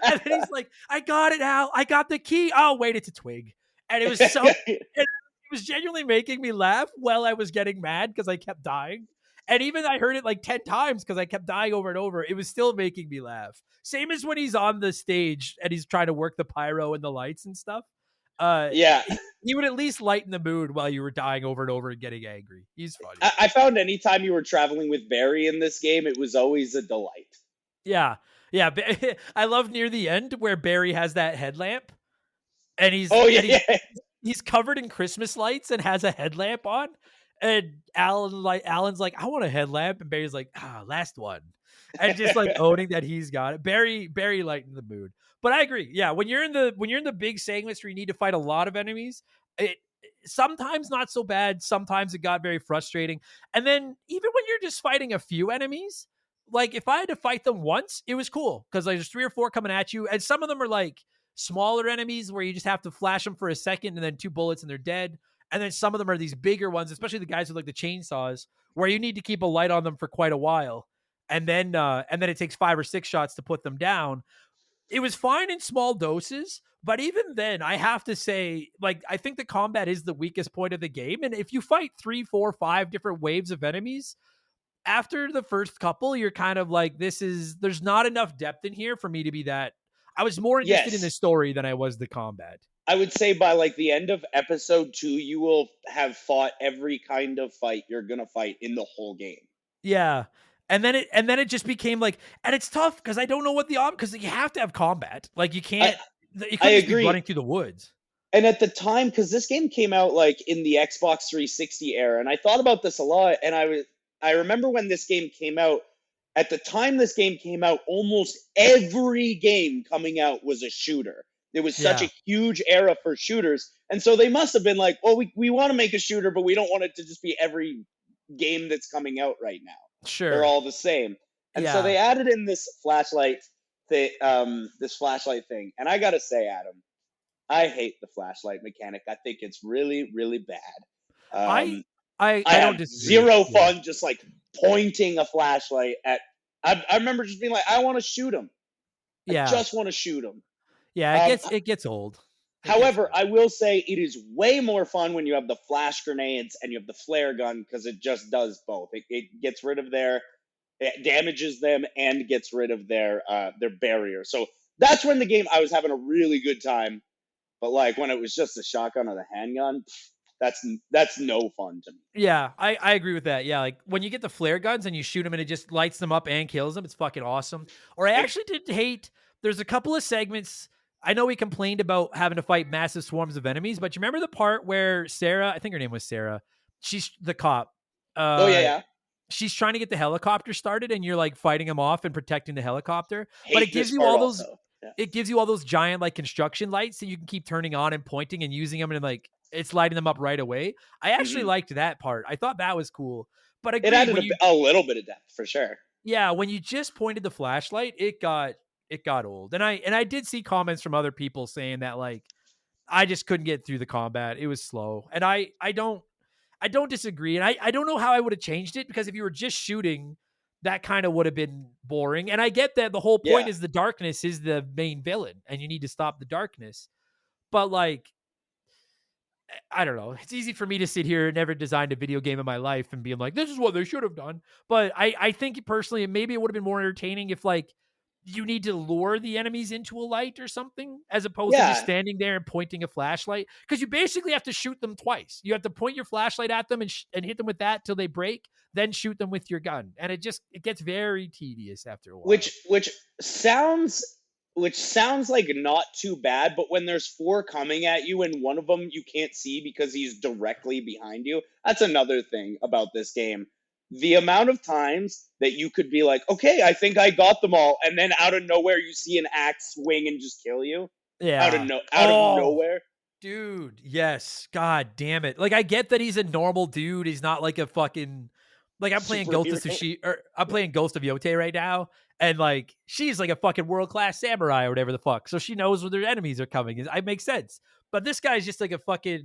and then he's like, "I got it, Al. I got the key. Oh, wait, it's a twig." And it was so it was genuinely making me laugh while I was getting mad because I kept dying. And even I heard it like 10 times because I kept dying over and over. It was still making me laugh. Same as when he's on the stage and he's trying to work the pyro and the lights and stuff. Yeah. He would at least lighten the mood while you were dying over and over and getting angry. He's funny. I found anytime you were traveling with Barry in this game, it was always a delight. Yeah. Yeah. I love near the end where Barry has that headlamp and he's covered in Christmas lights and has a headlamp on. And Alan's like, "I want a headlamp." And Barry's like, "Last one." And just like owning that he's got it. Barry lightened the mood. But I agree. Yeah. When you're in the big segments where you need to fight a lot of enemies, it sometimes not so bad. Sometimes it got very frustrating. And then even when you're just fighting a few enemies, like if I had to fight them once, it was cool because like, there's 3 or 4 coming at you. And some of them are like smaller enemies where you just have to flash them for a second and then 2 bullets and they're dead. And then some of them are these bigger ones, especially the guys with like the chainsaws, where you need to keep a light on them for quite a while. And then it takes 5 or 6 shots to put them down. It was fine in small doses, but even then, I have to say, like, I think the combat is the weakest point of the game. And if you fight 3, 4, 5 different waves of enemies, after the first couple, you're kind of like, there's not enough depth in here for me to be that. I was more interested in the story than I was the combat. I would say by like the end of episode 2, you will have fought every kind of fight you're going to fight in the whole game. Yeah. And then it just became like, and it's tough because I don't know what because you have to have combat. Like you can't, you couldn't just be running through the woods. And at the time, because this game came out like in the Xbox 360 era, and I thought about this a lot, and I remember when this game came out, at the time this game came out, almost every game coming out was a shooter. There was such a huge era for shooters. And so they must have been like, well, we want to make a shooter, but we don't want it to just be every game that's coming out right now. Sure. They're all the same. And so they added in this flashlight thing. And I got to say, Adam, I hate the flashlight mechanic. I think it's really, really bad. I I don't have zero fun just like pointing a flashlight at. I remember just being like, I want to shoot him. I just want to shoot him. Yeah, it gets old. However, I will say it is way more fun when you have the flash grenades and you have the flare gun because it just does both. It gets rid of it damages them and gets rid of their barrier. So that's when the game I was having a really good time. But like when it was just a shotgun or the handgun, that's no fun to me. Yeah, I agree with that. Yeah, like when you get the flare guns and you shoot them and it just lights them up and kills them, it's fucking awesome. Or I actually did hate. There's a couple of segments. I know we complained about having to fight massive swarms of enemies, but you remember the part where Sarah, I think her name was Sarah, she's the cop. She's trying to get the helicopter started and you're like fighting them off and protecting the helicopter. But it gives you all those, it gives you all those giant like construction lights that you can keep turning on and pointing and using them and like it's lighting them up right away. I actually liked that part. I thought that was cool. But it added a little bit of depth for sure. Yeah, when you just pointed the flashlight, it got old. And I did see comments from other people saying that like I just couldn't get through the combat. It was slow. And I don't disagree. And I don't know how I would have changed it because if you were just shooting, that kind of would have been boring. And I get that the whole point is the darkness is the main villain and you need to stop the darkness. But like I don't know. It's easy for me to sit here and never designed a video game in my life and being like, this is what they should have done. But I think personally, maybe it would have been more entertaining if like you need to lure the enemies into a light or something as opposed to just standing there and pointing a flashlight. Because you basically have to shoot them twice. You have to point your flashlight at them and hit them with that till they break, then shoot them with your gun. And it gets very tedious after a while. Which sounds like not too bad, but when there's 4 coming at you and one of them you can't see because he's directly behind you, that's another thing about this game. The amount of times that you could be like, okay, I think I got them all, and then out of nowhere you see an axe swing and just kill you. Yeah. Out of nowhere. Dude, yes. God damn it. Like, I get that he's a normal dude. He's not like a fucking like I'm playing Ghost of Superhero. Sushi or I'm playing Ghost of Yote right now, and like she's like a fucking world class samurai or whatever the fuck. So she knows when their enemies are coming. It makes sense. But this guy's just like a fucking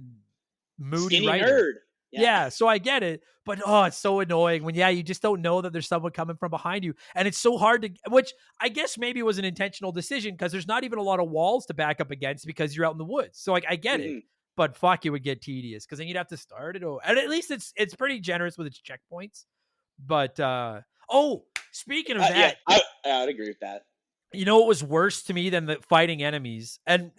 moody Skinny writer. nerd. Yeah, so I get it, but it's so annoying when you just don't know that there's someone coming from behind you, and it's so hard to. Which I guess maybe was an intentional decision because there's not even a lot of walls to back up against because you're out in the woods. So like I get it, but fuck, it would get tedious because then you'd have to start it. And at least it's pretty generous with its checkpoints. But speaking of that, I'd agree with that. You know what was worse to me than the fighting enemies? And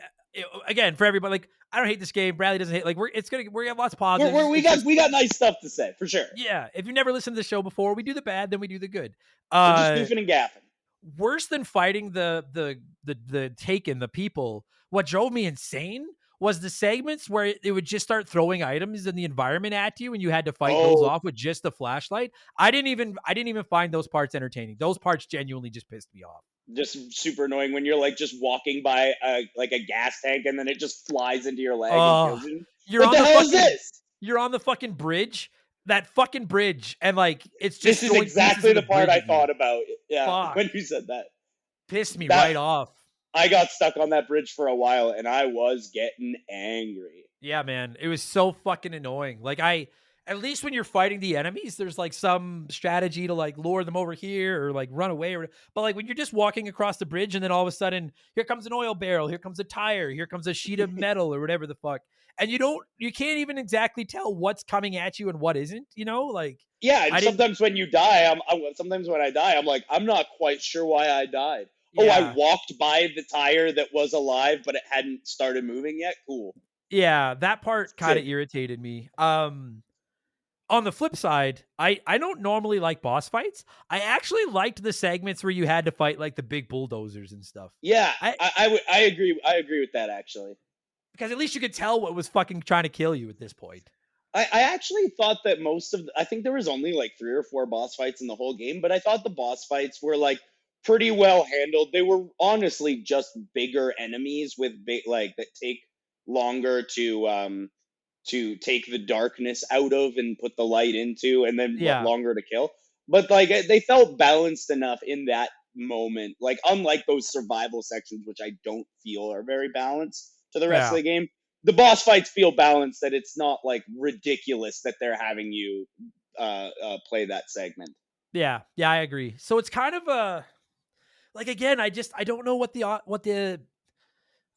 again, for everybody, like I don't hate this game. Bradley doesn't hate. Like we're gonna have lots of positives. We got nice stuff to say for sure. Yeah, if you've never listened to the show before, we do the bad, then we do the good. We're just goofing and gaffing. Worse than fighting the Taken, the people, what drove me insane was the segments where it would just start throwing items in the environment at you, and you had to fight those off with just the flashlight. I didn't even find those parts entertaining. Those parts genuinely just pissed me off. Just super annoying when you're like just walking by a gas tank and then it just flies into your leg and kills you. What the hell is this? You're on the fucking bridge. That fucking bridge, and like it's just. This is exactly the part I thought about. Yeah, when you said that, pissed me right off. I got stuck on that bridge for a while, and I was getting angry. Yeah, man, it was so fucking annoying. Like at least when you're fighting the enemies, there's like some strategy to like lure them over here or like run away. But like when you're just walking across the bridge and then all of a sudden here comes an oil barrel, here comes a tire, here comes a sheet of metal or whatever the fuck. And you can't even exactly tell what's coming at you and what isn't, like. Yeah. And sometimes when you die, sometimes when I die, I'm like, I'm not quite sure why I died. Yeah. Oh, I walked by the tire that was alive, but it hadn't started moving yet. Cool. Yeah. That part kind of irritated me. On the flip side, I don't normally like boss fights. I actually liked the segments where you had to fight like the big bulldozers and stuff. Yeah, I agree. I agree with that actually. Because at least you could tell what was fucking trying to kill you at this point. I actually thought that I think there was only like 3 or 4 boss fights in the whole game, but I thought the boss fights were like pretty well handled. They were honestly just bigger enemies with that take longer to take the darkness out of and put the light into, and then longer to kill. But like they felt balanced enough in that moment. Like unlike those survival sections, which I don't feel are very balanced to the rest of the game, the boss fights feel balanced. That it's not like ridiculous that they're having you play that segment. Yeah, I agree. So it's kind of a like again, I don't know what the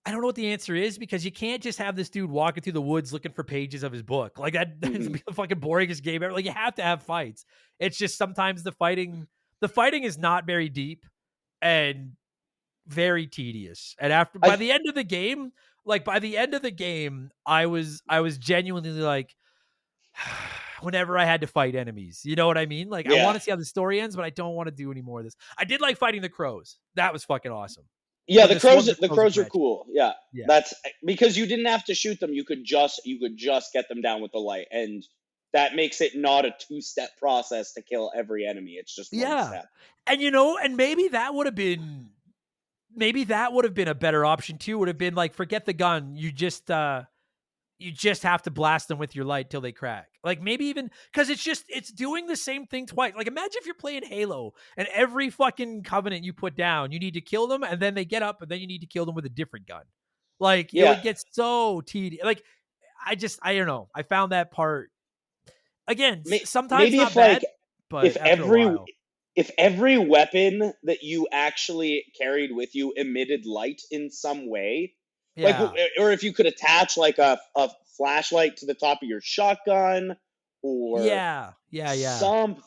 I don't know what the answer is because you can't just have this dude walking through the woods looking for pages of his book. Like that'd be the fucking boringest game ever. Like you have to have fights. It's just sometimes the fighting is not very deep and very tedious. And by the end of the game, I was genuinely like, whenever I had to fight enemies, you know what I mean? Like I want to see how the story ends, but I don't want to do any more of this. I did like fighting the crows. That was fucking awesome. Yeah, the crows are cool. Yeah. That's because you didn't have to shoot them. You could just get them down with the light, and that makes it not a 2-step process to kill every enemy. It's just one step. And and maybe that would have been a better option too. Would have been like, forget the gun. You just have to blast them with your light till they crack. Like maybe even because it's doing the same thing twice. Like imagine if you're playing Halo and every fucking covenant you put down, you need to kill them and then they get up and then you need to kill them with a different gun. Like it would get so tedious. Like I don't know. I found that part again. Sometimes maybe not bad, but if every weapon that you actually carried with you emitted light in some way. Like, or if you could attach like a flashlight to the top of your shotgun, or something,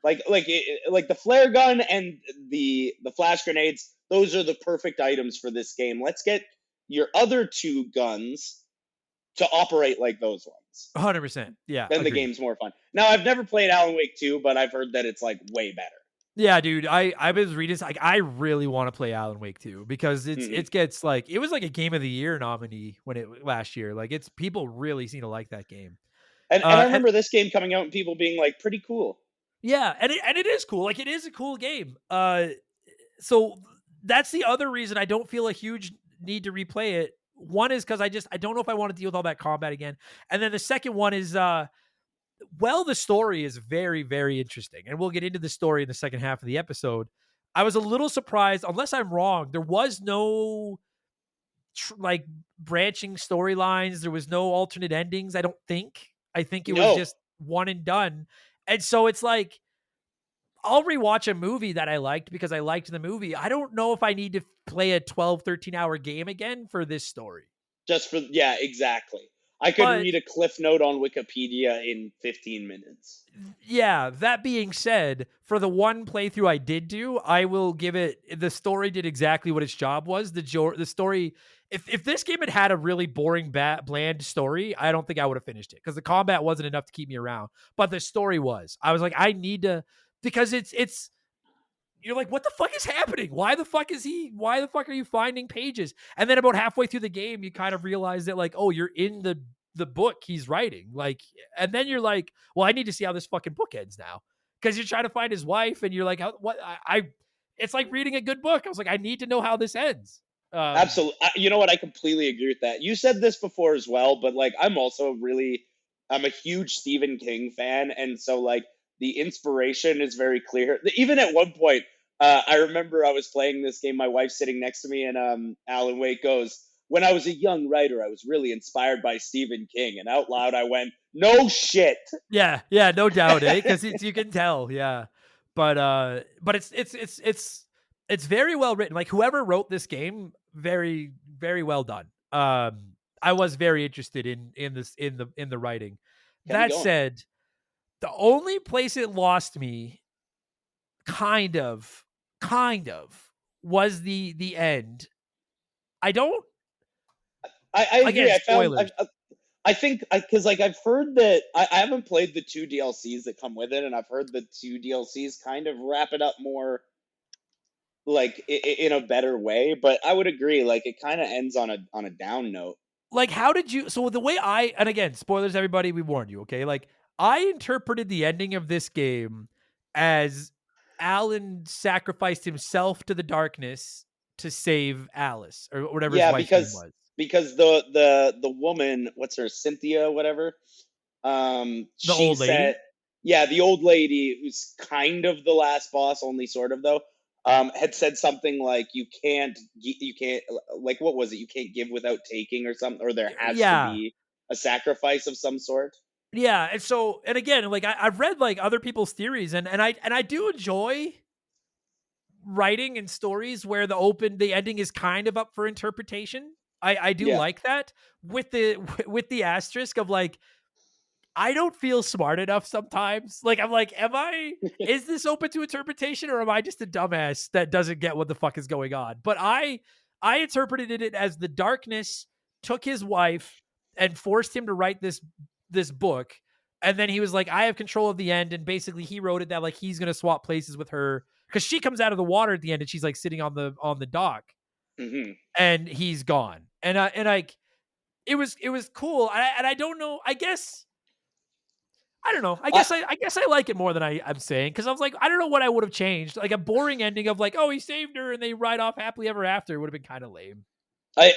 like the flare gun and the flash grenades. Those are the perfect items for this game. Let's get your other 2 guns to operate like those ones. 100%. Yeah. Then the game's more fun. Now I've never played Alan Wake 2, but I've heard that it's like way better. Yeah, dude, I was reading like I really want to play Alan Wake 2 because it gets like it was like a Game of the Year nominee last year. Like people really seem to like that game. And I remember this game coming out and people being like pretty cool. Yeah, and it is cool. Like it is a cool game. So that's the other reason I don't feel a huge need to replay it. One is because I don't know if I want to deal with all that combat again. And then the second one is the story is very, very interesting. And we'll get into the story in the second half of the episode. I was a little surprised, unless I'm wrong, there was no like branching storylines. There was no alternate endings, I don't think. I think it was just one and done. And so it's like, I'll rewatch a movie that I liked because I liked the movie. I don't know if I need to play a 12, 13-hour game again for this story. Exactly. I could read a cliff note on Wikipedia in 15 minutes. Yeah, that being said, for the one playthrough I did do, I will give it, the story did exactly what its job was. The story, if this game had a really boring, bland story, I don't think I would have finished it because the combat wasn't enough to keep me around. But the story was. I was like, I need to, because it's you're like, what the fuck is happening? Why the fuck are you finding pages? And then about halfway through the game, you kind of realize that like, oh, you're in the book he's writing. Like, and then you're like, well, I need to see how this fucking book ends now. Because you're trying to find his wife and you're like, what? It's like reading a good book. I was like, I need to know how this ends. Absolutely. You know what? I completely agree with that. You said this before as well, but like, I'm a huge Stephen King fan. And so like, the inspiration is very clear. Even at one point, I remember I was playing this game, my wife's sitting next to me, and Alan Wake goes, when I was a young writer, I was really inspired by Stephen King. And out loud, I went, no shit. Yeah, no doubt, because you can tell, yeah. But it's very well written. Like whoever wrote this game, very, very well done. I was very interested in the writing. That said, the only place it lost me, kind of, was the end. I agree. Spoilers. I think because like I've heard that I haven't played the 2 DLCs that come with it, and I've heard the 2 DLCs kind of wrap it up more like in a better way. But I would agree, like it kind of ends on a down note. Like, how did you? So the way and again, spoilers, everybody, we warned you, okay? Like, I interpreted the ending of this game as Alan sacrificed himself to the darkness to save Alice or whatever his wife's name was. Because the woman, what's her, Cynthia, whatever. The old lady. The old lady who's kind of the last boss, only sort of though. Had said something like you can't like, what was it? You can't give without taking or something, or there has to be a sacrifice of some sort. Yeah, and so, and again, like I've read like other people's theories, and I do enjoy writing and stories where the ending is kind of up for interpretation. I do like that with the asterisk of like, I don't feel smart enough sometimes. Like, I'm like, is this open to interpretation, or am I just a dumbass that doesn't get what the fuck is going on? But I interpreted it as the darkness took his wife and forced him to write this book. And then he was like, I have control of the end. And basically he wrote it that like, he's going to swap places with her because she comes out of the water at the end and she's like sitting on the dock. Mm-hmm. And he's gone. And like, it was cool. I don't know. I don't know. I guess I like it more than I'm saying, because I was like, I don't know what I would have changed. Like a boring ending of like, oh, he saved her and they ride off happily ever after would have been kind of lame. I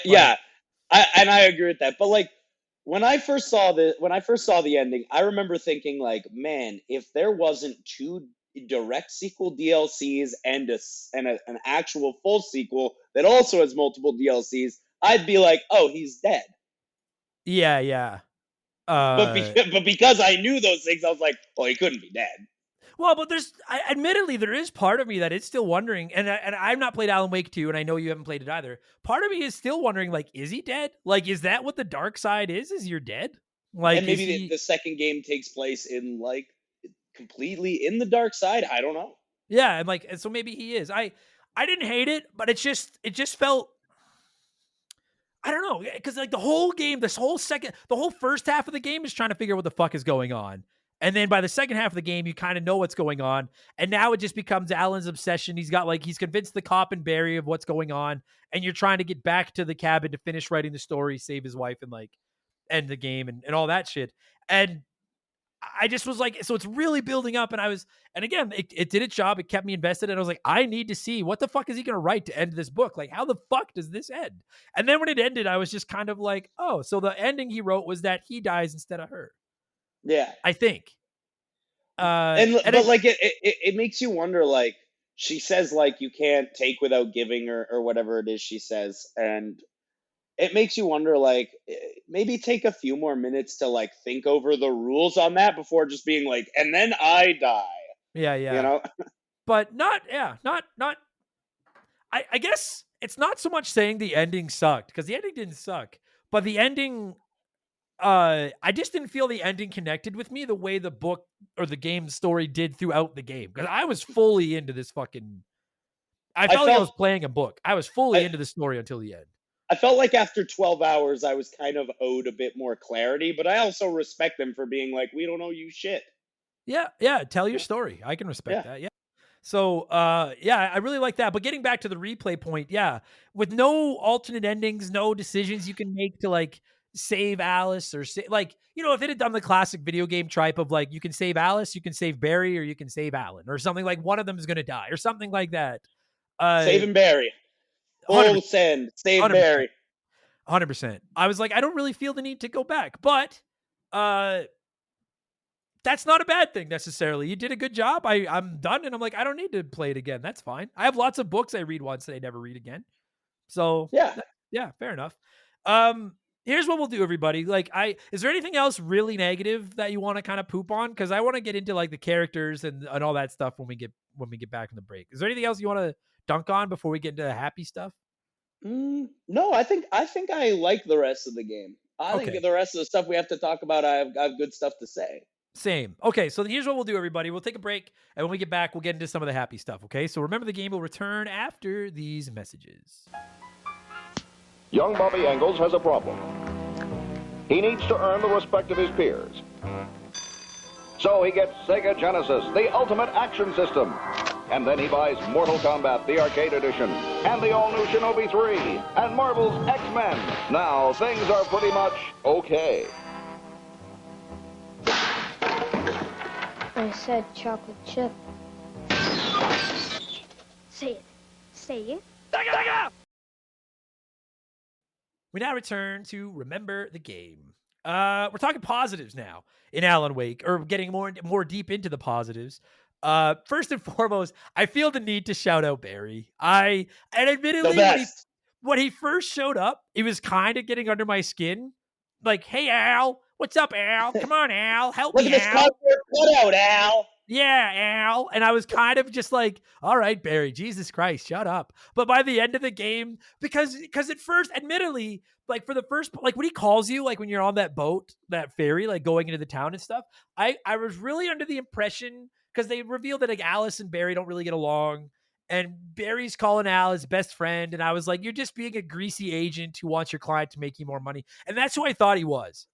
agree with that. But like when I first saw the ending, I remember thinking like, man, if there wasn't 2 direct sequel DLCs and an actual full sequel that also has multiple DLCs, I'd be like, oh, he's dead. Yeah. But because I knew those things, I was like, well, he couldn't be dead. Well, but admittedly, there is part of me that is still wondering, and I've not played Alan Wake 2, and I know you haven't played it either. Part of me is still wondering, like, is he dead? Like, is that what the dark side is? Is you're dead? Like, and maybe the second game takes place in like completely in the dark side. I don't know. Yeah, and so maybe he is. I didn't hate it, but it just felt, I don't know, because like the whole game, the whole first half of the game is trying to figure out what the fuck is going on. And then by the second half of the game, you kind of know what's going on. And now it just becomes Alan's obsession. He's convinced the cop and Barry of what's going on. And you're trying to get back to the cabin to finish writing the story, save his wife, and like end the game and all that shit. And I just was like, so it's really building up. And again, it did its job. It kept me invested. And I was like, I need to see what the fuck is he going to write to end this book? Like, how the fuck does this end? And then when it ended, I was just kind of like, oh, so the ending he wrote was that he dies instead of her. Yeah. I think. But like it makes you wonder, like, she says, like, you can't take without giving, or whatever it is she says. And it makes you wonder, like, maybe take a few more minutes to, like, think over the rules on that before just being like, and then I die. Yeah. You know? But not. I guess it's not so much saying the ending sucked, because the ending didn't suck, but the ending, I just didn't feel the ending connected with me the way the book or the game story did throughout the game. Because I was fully into this fucking. I felt like I was playing a book. I was fully into the story until the end. I felt like after 12 hours, I was kind of owed a bit more clarity, but I also respect them for being like, we don't owe you shit. Yeah. Tell your story. I can respect that. Yeah. So, I really like that. But getting back to the replay point, with no alternate endings, no decisions you can make to like save Alice or like, if it had done the classic video game tripe of like, you can save Alice, you can save Barry, or you can save Alan, or something like one of them is going to die or something like that. Saving Barry. Full send. Save 100%, Barry. 100%. I was like, I don't really feel the need to go back, but, that's not a bad thing necessarily. You did a good job. I'm done, and I'm like, I don't need to play it again. That's fine. I have lots of books I read once that I never read again. So yeah, fair enough. Here's what we'll do, everybody. Like, is there anything else really negative that you want to kind of poop on? Because I want to get into like the characters and all that stuff when we get back from the break. Is there anything else you want to dunk on before we get into the happy stuff? No, I think I like the rest of the game. I think the rest of the stuff we have to talk about, I have good stuff to say. Same. Okay, so here's what we'll do, everybody. We'll take a break, and when we get back, we'll get into some of the happy stuff, okay? So remember, the game will return after these messages. Young Bobby Engels has a problem. He needs to earn the respect of his peers. So he gets Sega Genesis, the ultimate action system. And then he buys Mortal Kombat, the arcade edition, and the all-new Shinobi 3, and Marvel's X-Men. Now, things are pretty much okay. I said chocolate chip. Say it. Say it. We now return to Remember the Game. We're talking positives now in Alan Wake, or getting more deep into the positives. First and foremost, I feel the need to shout out Barry. And admittedly, when he first showed up, it was kind of getting under my skin. Like, hey, Al, what's up, Al? Come on, Al, help me, Al. Look at this cutout, Al. Yeah, Al. And I was kind of just like, all right, Barry, Jesus Christ, shut up. But by the end of the game, because at first, admittedly, like for the first, like when he calls you, like when you're on that boat, that ferry, like going into the town and stuff, I was really under the impression, because they revealed that like Alice and Barry don't really get along. And Barry's calling Al his best friend. And I was like, you're just being a greasy agent who wants your client to make you more money. And that's who I thought he was,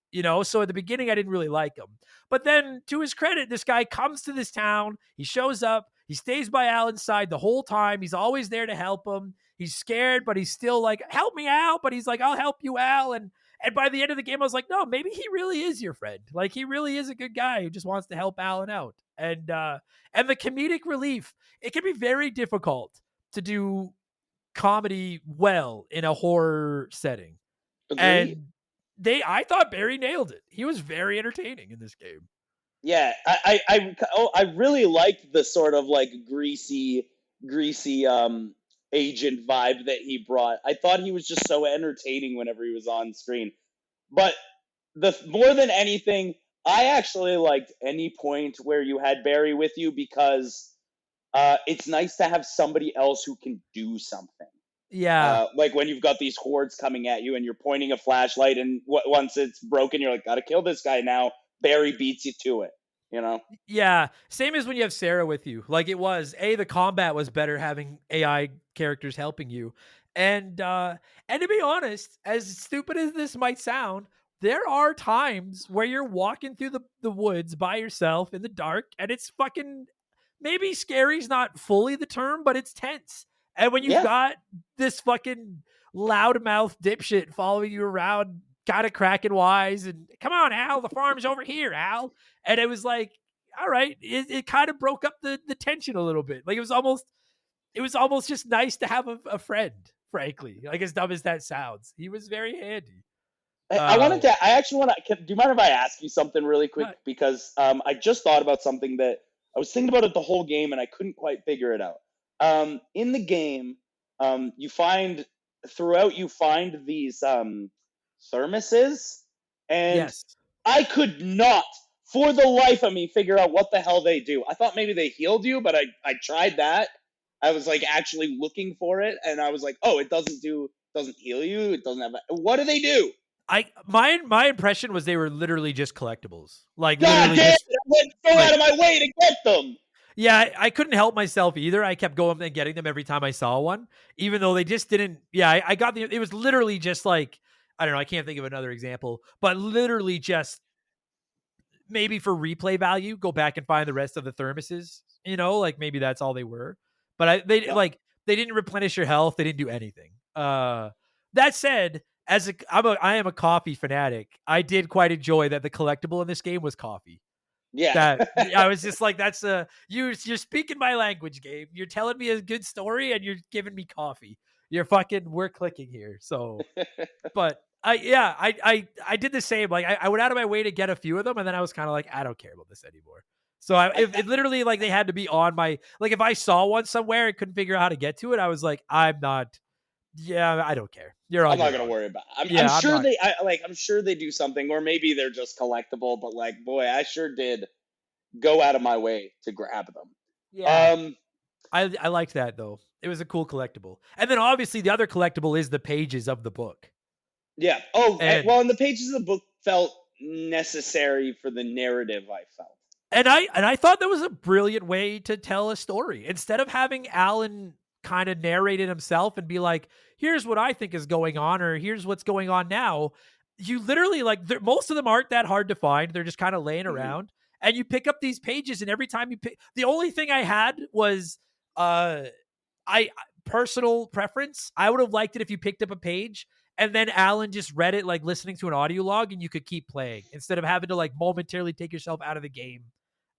So at the beginning, I didn't really like him. But then to his credit, this guy comes to this town. He shows up. He stays by Alan's side the whole time. He's always there to help him. He's scared, but he's still like, help me, Al. But he's like, I'll help you, Al. And by the end of the game, I was like, no, maybe he really is your friend. Like, he really is a good guy who just wants to help Alan out. And the comedic relief, it can be very difficult to do comedy well in a horror setting. Agreed. And I thought Barry nailed it. He was very entertaining in this game. Yeah, I really liked the sort of like greasy agent vibe that he brought. I thought he was just so entertaining whenever he was on screen. But more than anything, I actually liked any point where you had Barry with you, because it's nice to have somebody else who can do something. Yeah. Like when you've got these hordes coming at you and you're pointing a flashlight, and once it's broken, you're like, gotta kill this guy now. Barry beats you to it, Yeah. Same as when you have Sarah with you. Like, it was, the combat was better having AI characters helping you. And to be honest, as stupid as this might sound, there are times where you're walking through the woods by yourself in the dark, and it's fucking, maybe scary's not fully the term, but it's tense. And when you've got this fucking loudmouth dipshit following you around kind of cracking wise and come on, Al, the farm's over here, Al. And it was like, all right, it kind of broke up the tension a little bit. Like it was almost just nice to have a friend, frankly. Like as dumb as that sounds, he was very handy. I actually want to, do you mind if I ask you something really quick? Right. Because I just thought about something that I was thinking about it the whole game and I couldn't quite figure it out. In the game, you find these thermoses, and Yes. I could not, for the life of me, figure out what the hell they do. I thought maybe they healed you, but I tried that. I was like actually looking for it, and I was like, oh, it doesn't heal you. It doesn't have. What do they do? My impression was they were literally just collectibles. Like God literally damn just, it! I went so out of my way to get them. yeah, I couldn't help myself either. I kept going and getting them every time I saw one, even though they just didn't. Yeah, I got it was literally just like, I don't know. I can't think of another example, but literally just maybe for replay value, go back and find the rest of the thermoses. Like maybe that's all they were. But they didn't replenish your health. They didn't do anything. That said, I am a coffee fanatic. I did quite enjoy that the collectible in this game was coffee. Yeah. That I was just like, that's you're speaking my language, Gabe. You're telling me a good story and you're giving me coffee. We're clicking here. So, but I did the same. Like I went out of my way to get a few of them, and then I was kind of like, I don't care about this anymore. So it literally like they had to be on my, like if I saw one somewhere and couldn't figure out how to get to it, I was like, I'm not. Yeah, I don't care. I'm not gonna worry about it. I'm sure they do something, or maybe they're just collectible. But like, boy, I sure did go out of my way to grab them. Yeah. I liked that though. It was a cool collectible. And then obviously the other collectible is the pages of the book. Yeah. Oh, and the pages of the book felt necessary for the narrative. I felt. And I thought that was a brilliant way to tell a story. Instead of having Alan kind of narrate it himself and be like, here's what I think is going on, or here's what's going on now. You literally most of them aren't that hard to find. They're just kind of laying around, and you pick up these pages, and every time you pick, the only thing I had was, personal preference. I would have liked it if you picked up a page and then Alan just read it like listening to an audio log, and you could keep playing instead of having to like momentarily take yourself out of the game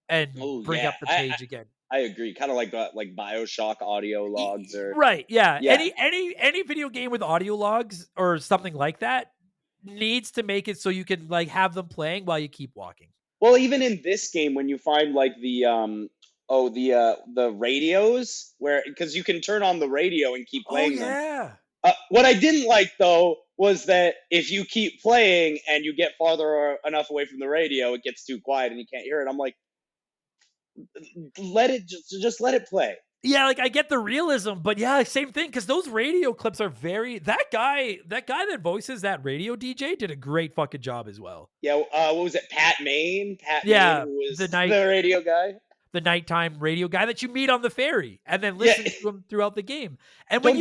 and bring up the page again. I agree. Kind of like BioShock audio logs, or right. Yeah. Any video game with audio logs or something like that needs to make it so you can like have them playing while you keep walking. Well, even in this game, when you find like the radios, because you can turn on the radio and keep playing them. What I didn't like though was that if you keep playing and you get farther enough away from the radio, it gets too quiet and you can't hear it. I'm like, just let it play. Yeah, like I get the realism, but yeah, same thing, because those radio clips are that guy that voices that radio DJ did a great fucking job as well. Yeah, what was it? Pat Main? Yeah, Main, who was the radio guy? The nighttime radio guy that you meet on the ferry and then listen to him throughout the game. And when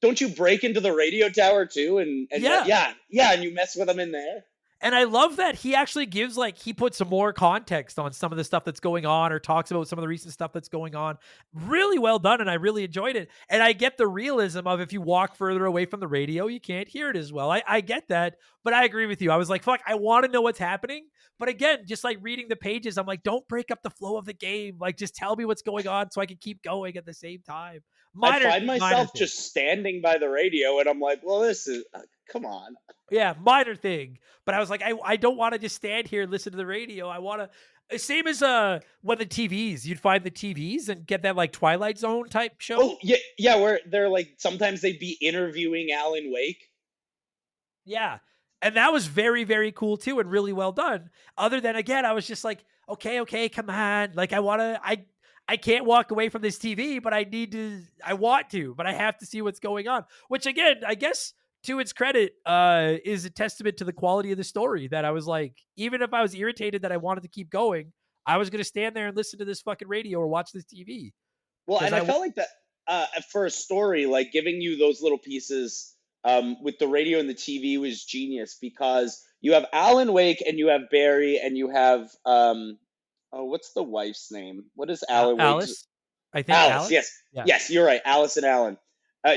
don't you break into the radio tower too? And you mess with them in there. And I love that he actually gives, like, he puts some more context on some of the stuff that's going on, or talks about some of the recent stuff that's going on. Really well done, and I really enjoyed it. And I get the realism of if you walk further away from the radio, you can't hear it as well. I get that, but I agree with you. I was like, fuck, I want to know what's happening. But again, just like reading the pages, I'm like, don't break up the flow of the game. Like, just tell me what's going on so I can keep going at the same time. I find myself just standing by the radio, and I'm like, well, this is, come on. Yeah, minor thing. But I was like, I don't want to just stand here and listen to the radio. I want to, same as when the TVs, you'd find the TVs and get that like Twilight Zone type show. Oh, yeah, where they're like, sometimes they'd be interviewing Alan Wake. Yeah. And that was very, very cool too, and really well done. Other than, again, I was just like, okay, come on. Like, I can't walk away from this TV, but I want to, but I have to see what's going on. Which again, I guess to its credit, is a testament to the quality of the story, that I was like, even if I was irritated that I wanted to keep going, I was going to stand there and listen to this fucking radio or watch this TV. Well, and I felt like that for a story, like giving you those little pieces with the radio and the TV was genius, because you have Alan Wake and you have Barry and you have what's the wife's name? What is Alan Wake's? Alice? I think Alice. Yes. Yeah. Yes, you're right. Alice and Alan.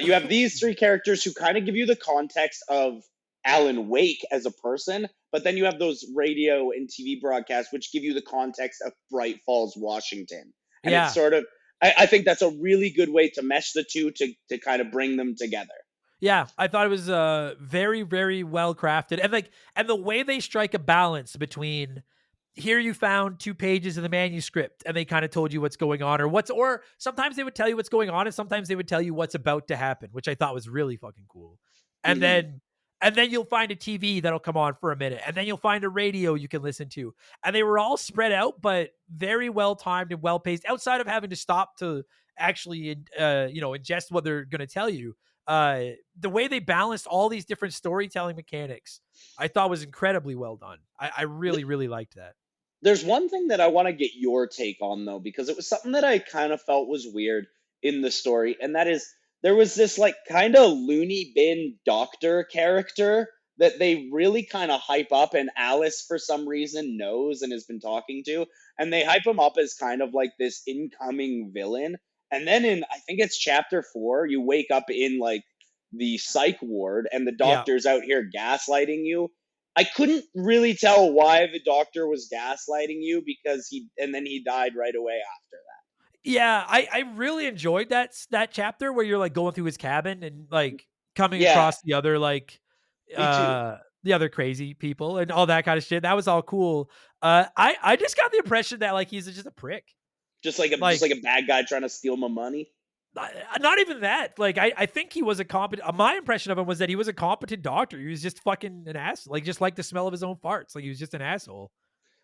You have these three characters who kind of give you the context of Alan Wake as a person, but then you have those radio and TV broadcasts which give you the context of Bright Falls, Washington. And it's Yeah. sort of, I think that's a really good way to mesh the two to kind of bring them together. Yeah, I thought it was very, very well crafted, and the way they strike a balance between here you found 2 pages of the manuscript, and they kind of told you what's going on, or sometimes they would tell you what's going on, and sometimes they would tell you what's about to happen, which I thought was really fucking cool. And then you'll find a TV that'll come on for a minute, and then you'll find a radio you can listen to, and they were all spread out, but very well timed and well paced. Outside of having to stop to actually, ingest what they're going to tell you. The way they balanced all these different storytelling mechanics, I thought was incredibly well done. I really, really liked that. There's one thing that I want to get your take on, though, because it was something that I kind of felt was weird in the story, and that is there was this like kind of loony bin doctor character that they really kind of hype up, and Alice for some reason knows and has been talking to, and they hype him up as kind of like this incoming villain. And then in, I think it's chapter 4, you wake up in like the psych ward, and the doctor's out here gaslighting you. I couldn't really tell why the doctor was gaslighting you because and then he died right away after that. Yeah, I really enjoyed that chapter where you're like going through his cabin and like coming across the other like the other crazy people and all that kind of shit. That was all cool. I just got the impression that like he's just a prick. Just like a bad guy trying to steal my money. Not even that. Like, I think he was a competent. My impression of him was that he was a competent doctor. He was just fucking an ass. Like, just like the smell of his own farts. Like, he was just an asshole.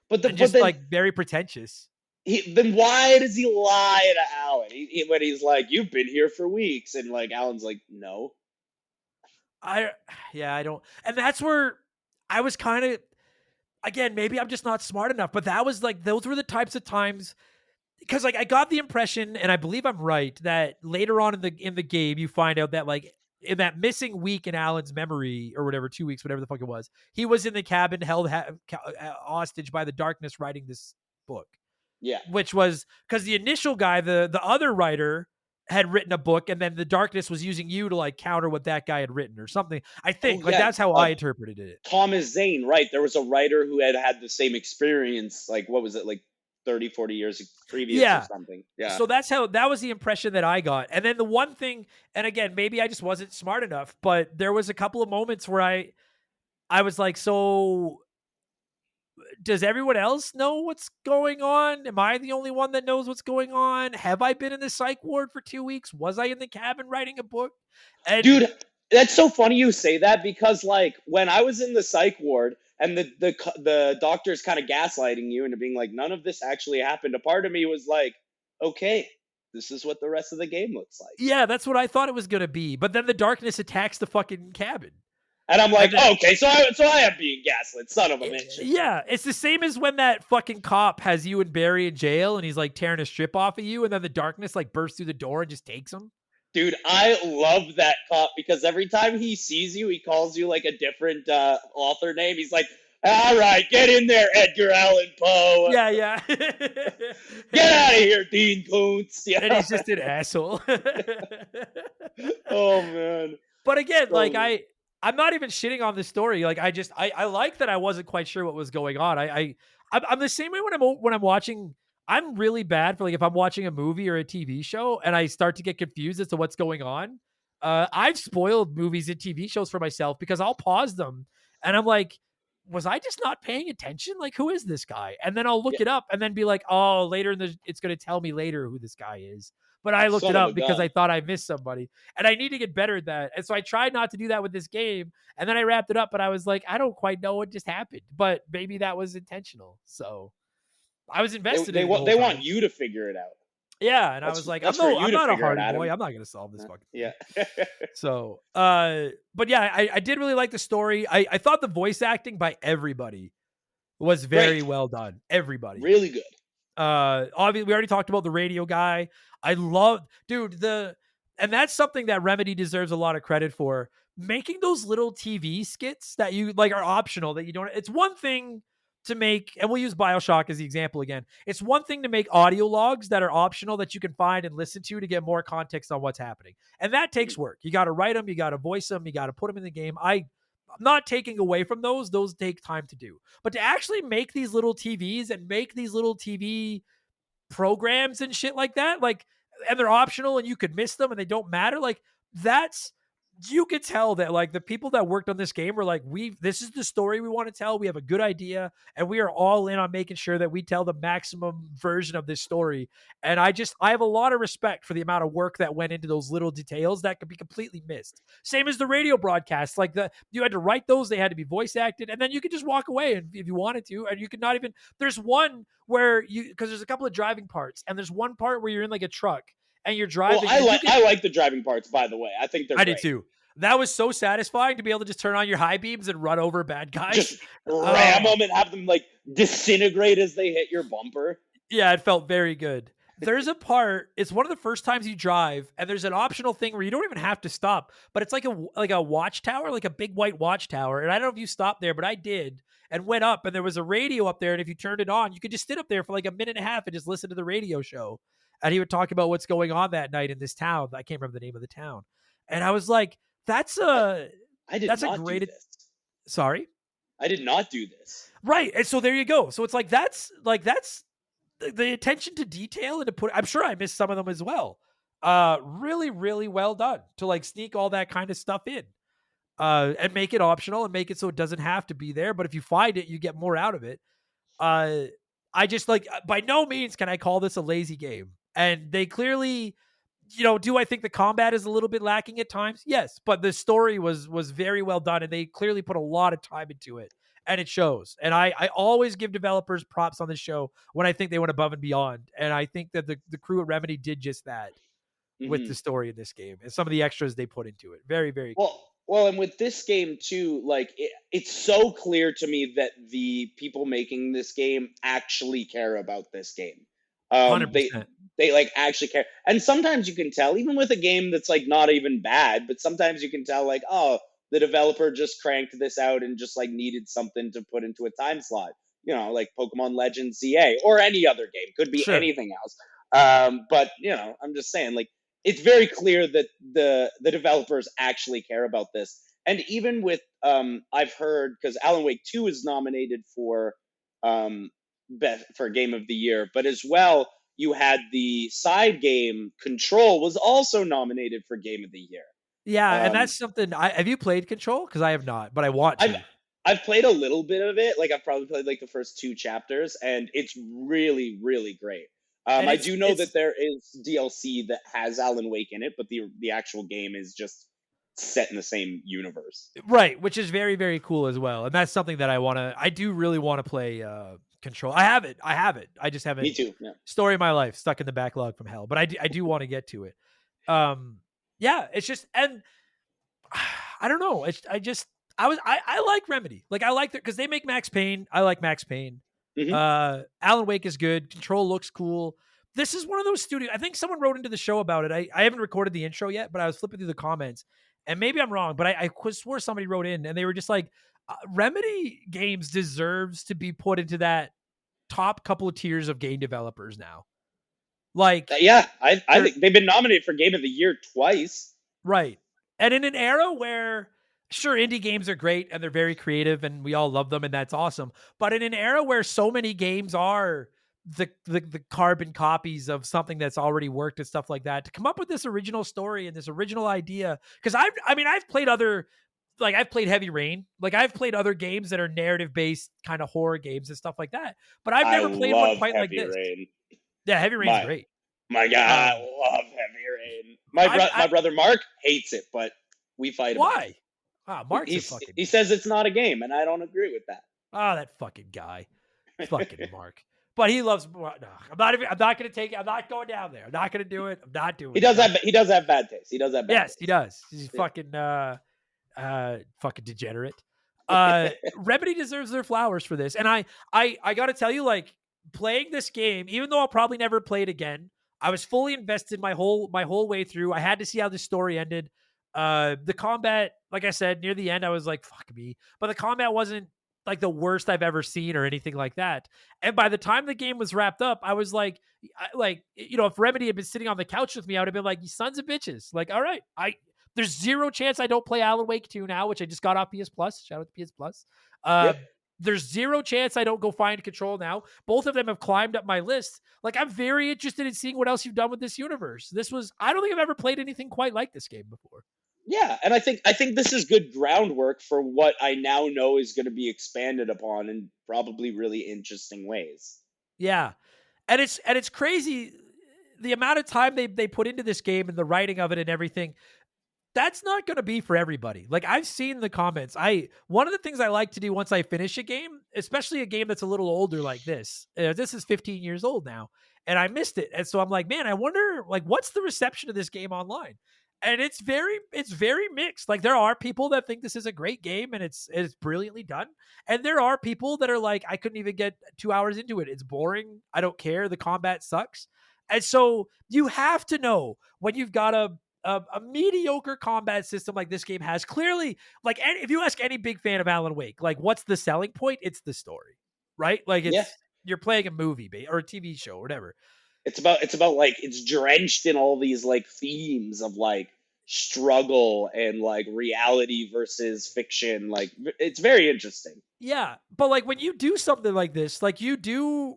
But then, like very pretentious. Then why does he lie to Alan? When he's like, "You've been here for weeks," and like Alan's like, "No." I don't. And that's where I was kind of. Again, maybe I'm just not smart enough. But that was like those were the types of times. Because like I got the impression, and I believe I'm right, that later on in the game you find out that like in that missing week in Alan's memory or whatever, 2 weeks, whatever the fuck it was, he was in the cabin held hostage by the darkness writing this book. Yeah, which was because the initial guy, the other writer, had written a book, and then the darkness was using you to like counter what that guy had written or something. I think that's how I interpreted it. Thomas Zane, right? There was a writer who had the same experience. Like what was it like? 30, 40 years previous or something. Yeah. So that was the impression that I got. And then the one thing, and again, maybe I just wasn't smart enough, but there was a couple of moments where I was like, so does everyone else know what's going on? Am I the only one that knows what's going on? Have I been in the psych ward for 2 weeks? Was I in the cabin writing a book? And dude, that's so funny you say that because like when I was in the psych ward, and the doctor's kind of gaslighting you and being like, none of this actually happened. A part of me was like, okay, this is what the rest of the game looks like. Yeah, that's what I thought it was going to be. But then the darkness attacks the fucking cabin. And I'm like, okay, so I am being gaslit, son of a bitch. Yeah, it's the same as when that fucking cop has you and Barry in jail and he's like tearing a strip off of you, and then the darkness like bursts through the door and just takes him. Dude, I love that cop because every time he sees you, he calls you like a different author name. He's like, all right, get in there, Edgar Allan Poe. Yeah. Get out of here, Dean Koontz. Yeah. And he's just an asshole. Oh, man. But again, like I'm not even shitting on this story. Like I like that I wasn't quite sure what was going on. I'm the same way when I'm watching. I'm really bad for like if I'm watching a movie or a TV show and I start to get confused as to what's going on. I've spoiled movies and TV shows for myself because I'll pause them and I'm like, was I just not paying attention? Like, who is this guy? And then I'll look it up and then be like, oh, later it's going to tell me later who this guy is. But I looked it up because I thought I missed somebody, and I need to get better at that. And so I tried not to do that with this game. And then I wrapped it up, but I was like, I don't quite know what just happened, but maybe that was intentional. So I was invested. They want you to figure it out. Yeah, and I was like, I'm not a hardy boy. I'm not going to solve this fucking thing. Yeah. So, but yeah, I did really like the story. I thought the voice acting by everybody was very well done. Everybody. Really good. Obviously, we already talked about the radio guy. I love, dude, and that's something that Remedy deserves a lot of credit for. Making those little TV skits that you like are optional, that you don't, it's one thing to make, and we'll use BioShock as the example again. It's one thing to make audio logs that are optional that you can find and listen to get more context on what's happening. And that takes work. You got to write them, you got to voice them, you got to put them in the game. I not taking away from those take time to do. But to actually make these little TVs and make these little TV programs and shit like that, like, and they're optional and you could miss them and they don't matter, like, that's, you could tell that like the people that worked on this game were like, this is the story we want to tell, we have a good idea, and we are all in on making sure that we tell the maximum version of this story. And I have a lot of respect for the amount of work that went into those little details that could be completely missed. Same as the radio broadcasts, like you had to write those, they had to be voice acted, and then you could just walk away if you wanted to, and you could not even, there's one where because there's a couple of driving parts, and there's one part where you're in like a truck and you're driving. Well, I like the driving parts, by the way. I think they're great. did too. That was so satisfying to be able to just turn on your high beams and run over bad guys. Just ram them and have them like disintegrate as they hit your bumper. Yeah, it felt very good. There's a part, it's one of the first times you drive, and there's an optional thing where you don't even have to stop, but it's like a watchtower, like a big white watchtower. And I don't know if you stopped there, but I did, and went up, and there was a radio up there, and if you turned it on, you could just sit up there for like a minute and a half and just listen to the radio show. And he would talk about what's going on that night in this town. I can't remember the name of the town. And I was like, that's a great. Sorry, I did not do this. Right, and so there you go. So it's like that's the attention to detail and to put. I'm sure I missed some of them as well. Really, really well done to like sneak all that kind of stuff in, and make it optional and make it so it doesn't have to be there. But if you find it, you get more out of it. I just like, by no means can I call this a lazy game. And they clearly, do I think the combat is a little bit lacking at times? Yes, but the story was very well done, and they clearly put a lot of time into it, and it shows. And I always give developers props on this show when I think they went above and beyond, and I think that the crew at Remedy did just that with the story in this game and some of the extras they put into it. Very, very cool. Well, and with this game too, like it's so clear to me that the people making this game actually care about this game. 100%. They like actually care. And sometimes you can tell, even with a game that's like not even bad, but sometimes you can tell like, oh, the developer just cranked this out and just like needed something to put into a time slot. Like Pokemon Legends CA or any other game. Could be anything else. But I'm just saying, like, it's very clear that the developers actually care about this. And even with I've heard, because Alan Wake 2 is nominated for Game of the Year, but as well you had the side game Control was also nominated for Game of the Year. Yeah, and that's something. Have you played Control? Because I have not, but I want to. I've played a little bit of it. Like I've probably played like the first 2 chapters, and it's really, really great. I do know that there is DLC that has Alan Wake in it, but the actual game is just set in the same universe. Right, which is very, very cool as well. And that's something that I do really want to play Control. I have it. I just haven't. Me too. Yeah. Story of my life, stuck in the backlog from hell. But I do want to get to it. Yeah, it's just, and I don't know. I like Remedy. Like I like that because they make Max Payne. I like Max Payne. Mm-hmm. Alan Wake is good. Control looks cool. This is one of those studios. I think someone wrote into the show about it. I haven't recorded the intro yet, but I was flipping through the comments, and maybe I'm wrong, but I swore somebody wrote in, and they were just like, Remedy Games deserves to be put into that top couple of tiers of game developers now. Like, yeah, I think they've been nominated for Game of the Year twice. Right. And in an era where, sure, indie games are great and they're very creative and we all love them and that's awesome. But in an era where so many games are the carbon copies of something that's already worked and stuff like that, to come up with this original story and this original idea. Because I've played other, like I've played Heavy Rain. Like I've played other games that are narrative-based kind of horror games and stuff like that. But I've never played one quite like this. Rain. Yeah, Heavy Rain's great. My God, I love Heavy Rain. My brother Mark hates it, but we fight about it. Why? Mark's a fucking... He says it's not a game, and I don't agree with that. Oh, that fucking guy. Fucking Mark. But he loves... No, I'm not going to take it. I'm not going down there. I'm not going to do it. I'm not doing it. He does have bad taste. He does have bad taste. He does. He's fucking degenerate. Remedy deserves their flowers for this. And I got to tell you, like, playing this game, even though I'll probably never play it again, I was fully invested my whole way through. I had to see how the story ended. The combat, like I said, near the end, I was like, fuck me. But the combat wasn't like the worst I've ever seen or anything like that. And by the time the game was wrapped up, I was like, if Remedy had been sitting on the couch with me, I would have been like, you sons of bitches. Like, all right, There's zero chance I don't play Alan Wake 2 now, which I just got off PS Plus. Shout out to PS Plus. There's zero chance I don't go find Control now. Both of them have climbed up my list. Like, I'm very interested in seeing what else you've done with this universe. I don't think I've ever played anything quite like this game before. Yeah, and I think this is good groundwork for what I now know is going to be expanded upon in probably really interesting ways. Yeah. And it's crazy the amount of time they put into this game and the writing of it and everything. That's not going to be for everybody. Like, I've seen the comments. One of the things I like to do once I finish a game, especially a game that's a little older like this is 15 years old now, and I missed it. And so I'm like, man, I wonder, like, what's the reception of this game online? And it's very mixed. Like, there are people that think this is a great game and it's brilliantly done. And there are people that are like, I couldn't even get 2 hours into it. It's boring. I don't care. The combat sucks. And so you have to know when you've got a mediocre combat system like this game has. Clearly, like, if you ask any big fan of Alan Wake, like, what's the selling point? It's the story, right? Like, you're playing a movie or a TV show or whatever. It's about like, it's drenched in all these like themes of like struggle and like reality versus fiction. Like, it's very interesting. Yeah, but like, when you do something like this, like, you do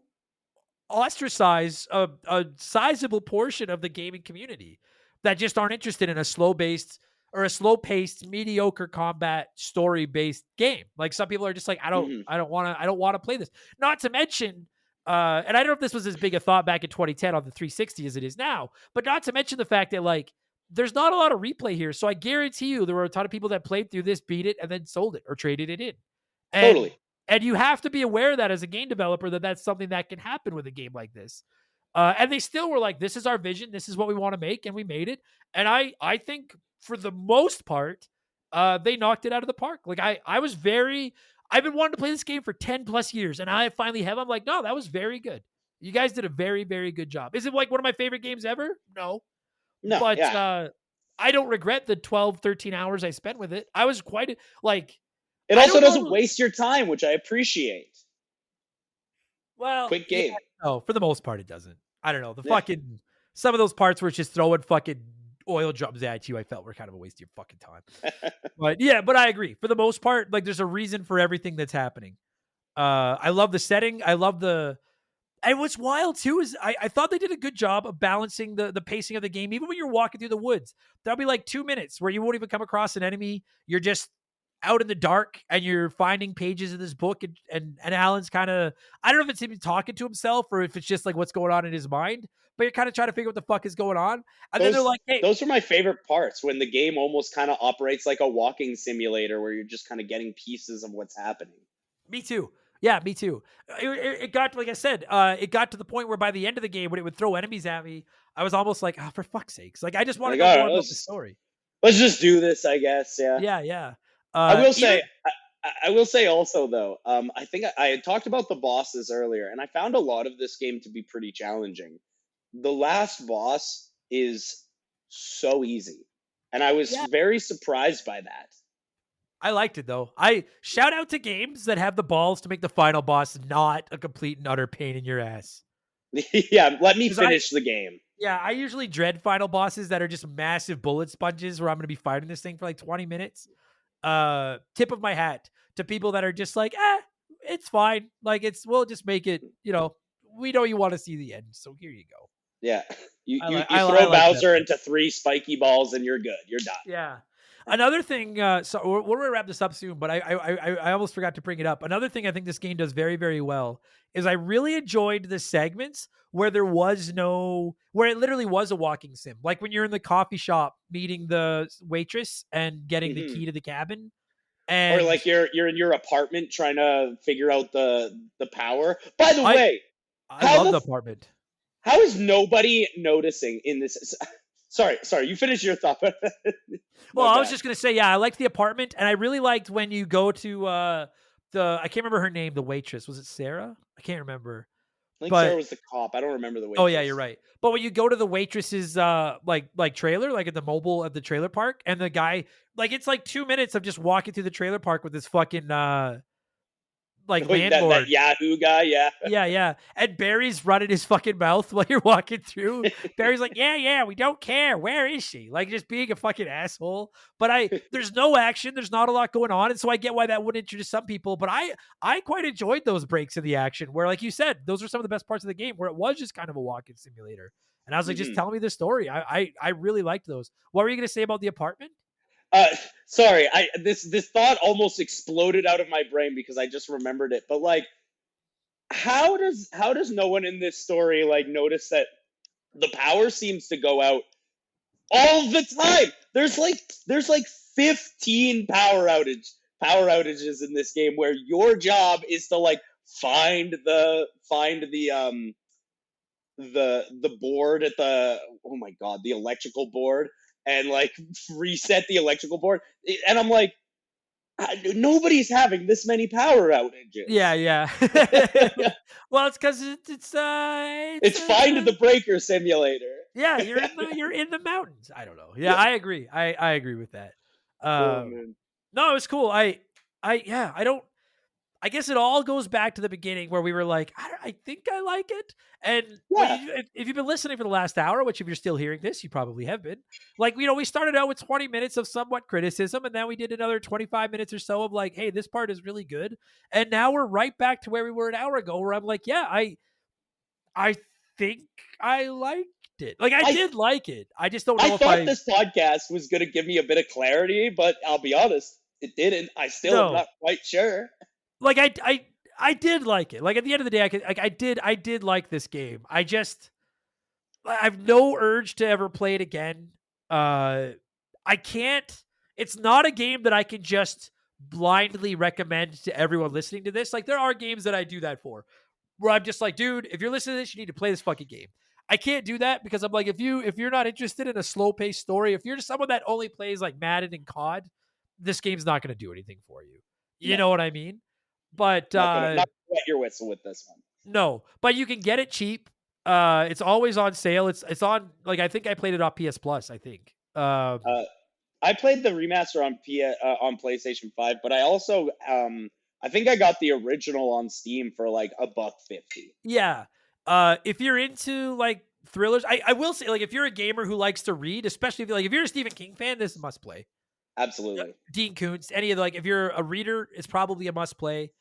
ostracize a sizable portion of the gaming community that just aren't interested in a slow-paced, mediocre combat story-based game. Like, some people are just like, I don't want to play this. Not to mention, and I don't know if this was as big a thought back in 2010 on the 360 as it is now, but not to mention the fact that, like, there's not a lot of replay here. So I guarantee you there were a ton of people that played through this, beat it, and then sold it or traded it in. Totally. And you have to be aware of that as a game developer, that's something that can happen with a game like this. And they still were like, this is our vision. This is what we want to make. And we made it. And I think for the most part, they knocked it out of the park. Like, I've been wanting to play this game for 10 plus years. And I finally have. I'm like, no, that was very good. You guys did a very, very good job. Is it like one of my favorite games ever? No. But I don't regret the 12, 13 hours I spent with it. I was quite like... It also doesn't waste your time, which I appreciate. Well, quick game. No, for the most part, it doesn't. I don't know. Some of those parts where it's just throwing fucking oil drums at you, I felt were kind of a waste of your fucking time. but I agree. For the most part, like, there's a reason for everything that's happening. I love the setting. I love and what's wild too is I thought they did a good job of balancing the pacing of the game. Even when you're walking through the woods, there'll be like 2 minutes where you won't even come across an enemy. You're just out in the dark and you're finding pages of this book, and Alan's kind of, I don't know if it's even talking to himself or if it's just like what's going on in his mind, but you're kind of trying to figure out what the fuck is going on. And then they're like, hey, those are my favorite parts, when the game almost kind of operates like a walking simulator where you're just kind of getting pieces of what's happening. Me too. Yeah, me too. It got, like I said, it got to the point where by the end of the game, when it would throw enemies at me, I was almost like, oh, for fuck's sakes. Like, I just want to go more about the story. Let's just do this, I guess. Yeah. Yeah. I will say also, though, I think I had talked about the bosses earlier, and I found a lot of this game to be pretty challenging. The last boss is so easy, and I was very surprised by that. I liked it, though. I shout out to games that have the balls to make the final boss not a complete and utter pain in your ass. Yeah, let me finish the game. Yeah, I usually dread final bosses that are just massive bullet sponges where I'm going to be fighting this thing for like 20 minutes. Tip of my hat to people that are just like, it's fine. Like, we'll just make it, we know you want to see the end. So here you go. Yeah. You throw Bowser into 3 spiky balls and you're good. You're done. Yeah. Another thing, so we're going to wrap this up soon, but I almost forgot to bring it up. Another thing I think this game does very, very well is I really enjoyed the segments where where it literally was a walking sim. Like when you're in the coffee shop meeting the waitress and getting the key to the cabin. Or like you're in your apartment trying to figure out the power. By the way, I love the apartment. How is nobody noticing in this? Sorry, you finish your thought. Well, I was just going to say, I liked the apartment, and I really liked when you go to I can't remember her name, the waitress. Was it Sarah? I can't remember. I think Sarah was the cop. I don't remember the waitress. Oh, yeah, you're right. But when you go to the waitress's like trailer, like at the trailer park, and the guy, like, it's like 2 minutes of just walking through the trailer park with this fucking like That landlord. Yahoo guy, yeah. Yeah. And Barry's running his fucking mouth while you're walking through. Barry's like, yeah, we don't care. Where is she? Like just being a fucking asshole. But there's no action. There's not a lot going on. And so I get why that wouldn't introduce some people. But I quite enjoyed those breaks in the action where, like you said, those are some of the best parts of the game where it was just kind of a walking simulator. And I was like, just tell me the story. I really liked those. What were you going to say about the apartment? Sorry, this thought almost exploded out of my brain because I just remembered it. But like, how does no one in this story like notice that the power seems to go out all the time? There's like 15 power outages in this game where your job is to like find the board at the the electrical board and like reset the electrical board. And I'm like, nobody's having this many power outages. Yeah. Well, it's because it's find the breaker simulator. Yeah, you're in the mountains. I don't know. Yeah, I agree. I agree with that. Man. No, it was cool. I guess it all goes back to the beginning where we were like, I think I like it. And if you've been listening for the last hour, which if you're still hearing this, you probably have been. Like, we started out with 20 minutes of somewhat criticism, and then we did another 25 minutes or so of like, hey, this part is really good. And now we're right back to where we were an hour ago, where I'm like, yeah, I think I liked it. Like, I did like it. I just don't know if I thought this podcast was going to give me a bit of clarity, but I'll be honest, it didn't. I still am not quite sure. Like I did like it. Like at the end of the day, I did like this game. I've no urge to ever play it again. I can't. It's not a game that I can just blindly recommend to everyone listening to this. Like there are games that I do that for, where I'm just like, dude, if you're listening to this, you need to play this fucking game. I can't do that because I'm like, if you're not interested in a slow paced story, if you're just someone that only plays like Madden and COD, this game's not going to do anything for you. You know what I mean? But not wet your whistle with this one. No, but you can get it cheap. It's always on sale. It's on, like, I think I played it on PS Plus. I think. I played the remaster on PlayStation 5, but I also I think I got the original on Steam for like $1.50. Yeah. If you're into like thrillers, I will say, like, if you're a gamer who likes to read, especially if you're a Stephen King fan, this is a must play. Absolutely. Dean Koontz, any of the, like, if you're a reader, it's probably a must play.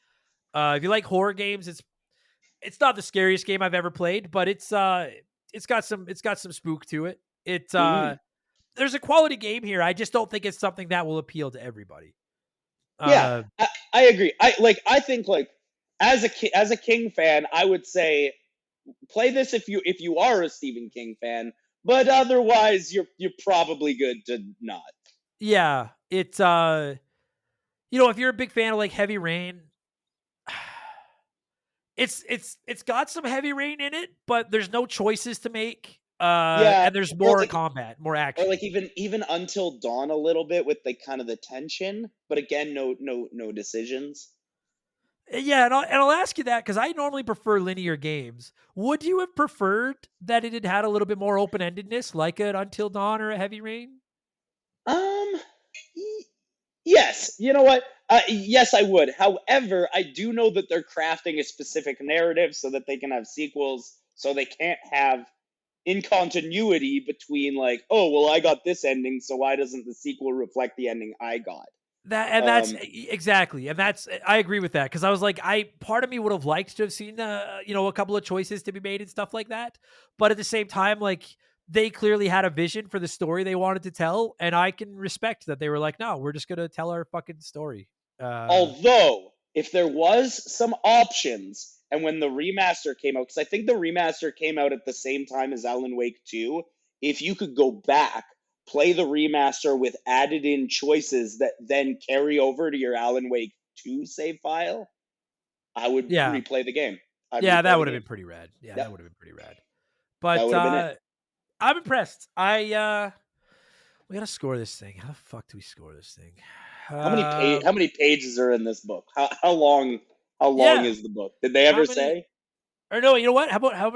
If you like horror games, it's not the scariest game I've ever played, but it's got some spook to it. There's a quality game here. I just don't think it's something that will appeal to everybody. Yeah, I agree. I think like as a King fan, I would say play this if you are a Stephen King fan, but otherwise you're probably good to not. Yeah, it's if you're a big fan of like Heavy Rain, it's got some Heavy Rain in it, but there's no choices to make. And there's more combat, more action. Or like even Until Dawn a little bit with like kind of the tension, but again, no decisions. Yeah, and I'll ask you that because I normally prefer linear games. Would you have preferred that it had a little bit more open-endedness, like an Until Dawn or a Heavy Rain? Yes. You know what? Yes, I would. However, I do know that they're crafting a specific narrative so that they can have sequels, so they can't have incontinuity between like, oh, well, I got this ending, so why doesn't the sequel reflect the ending I got? That's exactly, and I agree with that because I was like, part of me would have liked to have seen a couple of choices to be made and stuff like that, but at the same time, like, they clearly had a vision for the story they wanted to tell, and I can respect that they were like, no, we're just gonna tell our fucking story. Although, if there was some options, and when the remaster came out, because I think the remaster came out at the same time as Alan Wake 2, if you could go back, play the remaster with added in choices that then carry over to your Alan Wake 2 save file, I would replay the game. That would have been pretty rad. Yeah, that would have been pretty rad. But I'm impressed. We gotta score this thing. How the fuck do we score this thing? How many pages are in this book? How long is the book? Did they ever say? Or no, you know what? How about how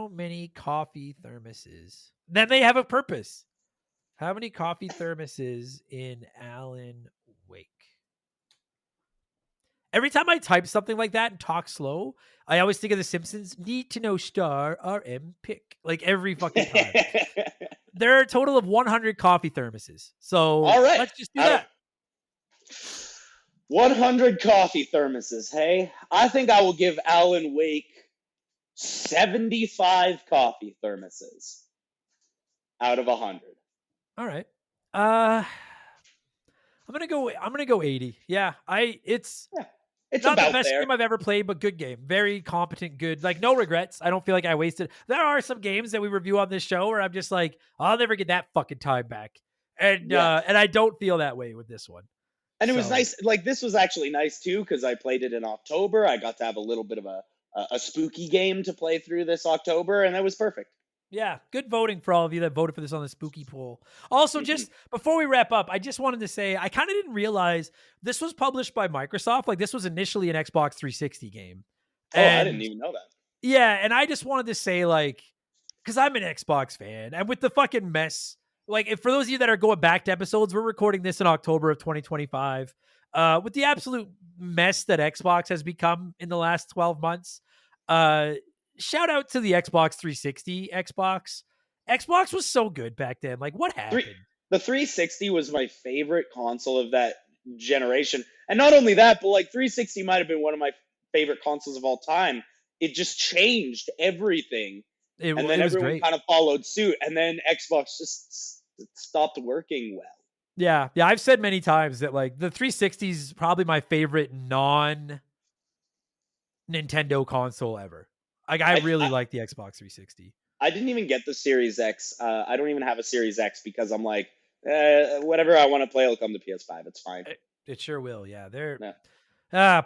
many coffee thermoses? Then they have a purpose. How many coffee thermoses in Alan Wake? Every time I type something like that and talk slow, I always think of The Simpsons. Need to know star RM pick. Like every fucking time. There are a total of 100 coffee thermoses. So All right. let's just do that. 100 coffee thermoses, hey? I think I will give Alan Wake 75 coffee thermoses out of 100. All right. I'm gonna go 80. Yeah. It's not about the best there. game I've ever played, but good game. Very competent, good. Like no regrets. I don't feel like I wasted. There are some games that we review on this show where I'm just like, I'll never get that fucking time back. And I don't feel that way with this one. And it was nice. Like this was actually nice too, because I played it in October. I got to have a little bit of a spooky game to play through this October, and that was perfect. Yeah, good voting for all of you that voted for this on the spooky poll. Also, just before we wrap up, I just wanted to say I kind of didn't realize this was published by Microsoft. Like this was initially an Xbox 360 game. Oh, I didn't even know that. Yeah, and I just wanted to say, like, because I'm an Xbox fan, and with the fucking mess, like, if for those of you that are going back to episodes, we're recording this in October of 2025. With the absolute mess that Xbox has become in the last 12 months, shout out to the Xbox 360 Xbox. Xbox was so good back then. Like, what happened? The 360 was my favorite console of that generation. And not only that, but like 360 might have been one of my favorite consoles of all time. It just changed everything. And then everyone kind of followed suit. And then Xbox just stopped working well. Yeah. Yeah. I've said many times that like the 360 is probably my favorite non-Nintendo console ever. Like I really like the Xbox 360. I didn't even get the Series X. I don't even have a Series X because I'm like, whatever I want to play will come to PS5. It's fine. It sure will. Yeah. They're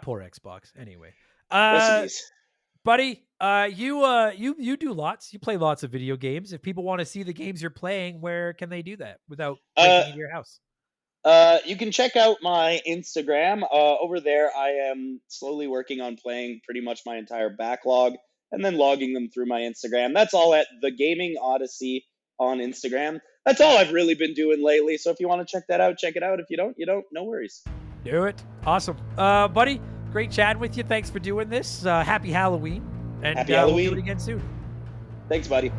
poor Xbox. Anyway, buddy, you do lots. You play lots of video games. If people want to see the games you're playing, where can they do that without breaking into your house? You can check out my Instagram. Over there, I am slowly working on playing pretty much my entire backlog and then logging them through my Instagram. That's all at The Gaming Odyssey on Instagram. That's all I've really been doing lately. So if you want to check that out, check it out. If you don't, no worries. Do it. Awesome. Buddy, great chatting with you. Thanks for doing this. Happy Halloween. And Happy Halloween. We'll do it again soon. Thanks, buddy.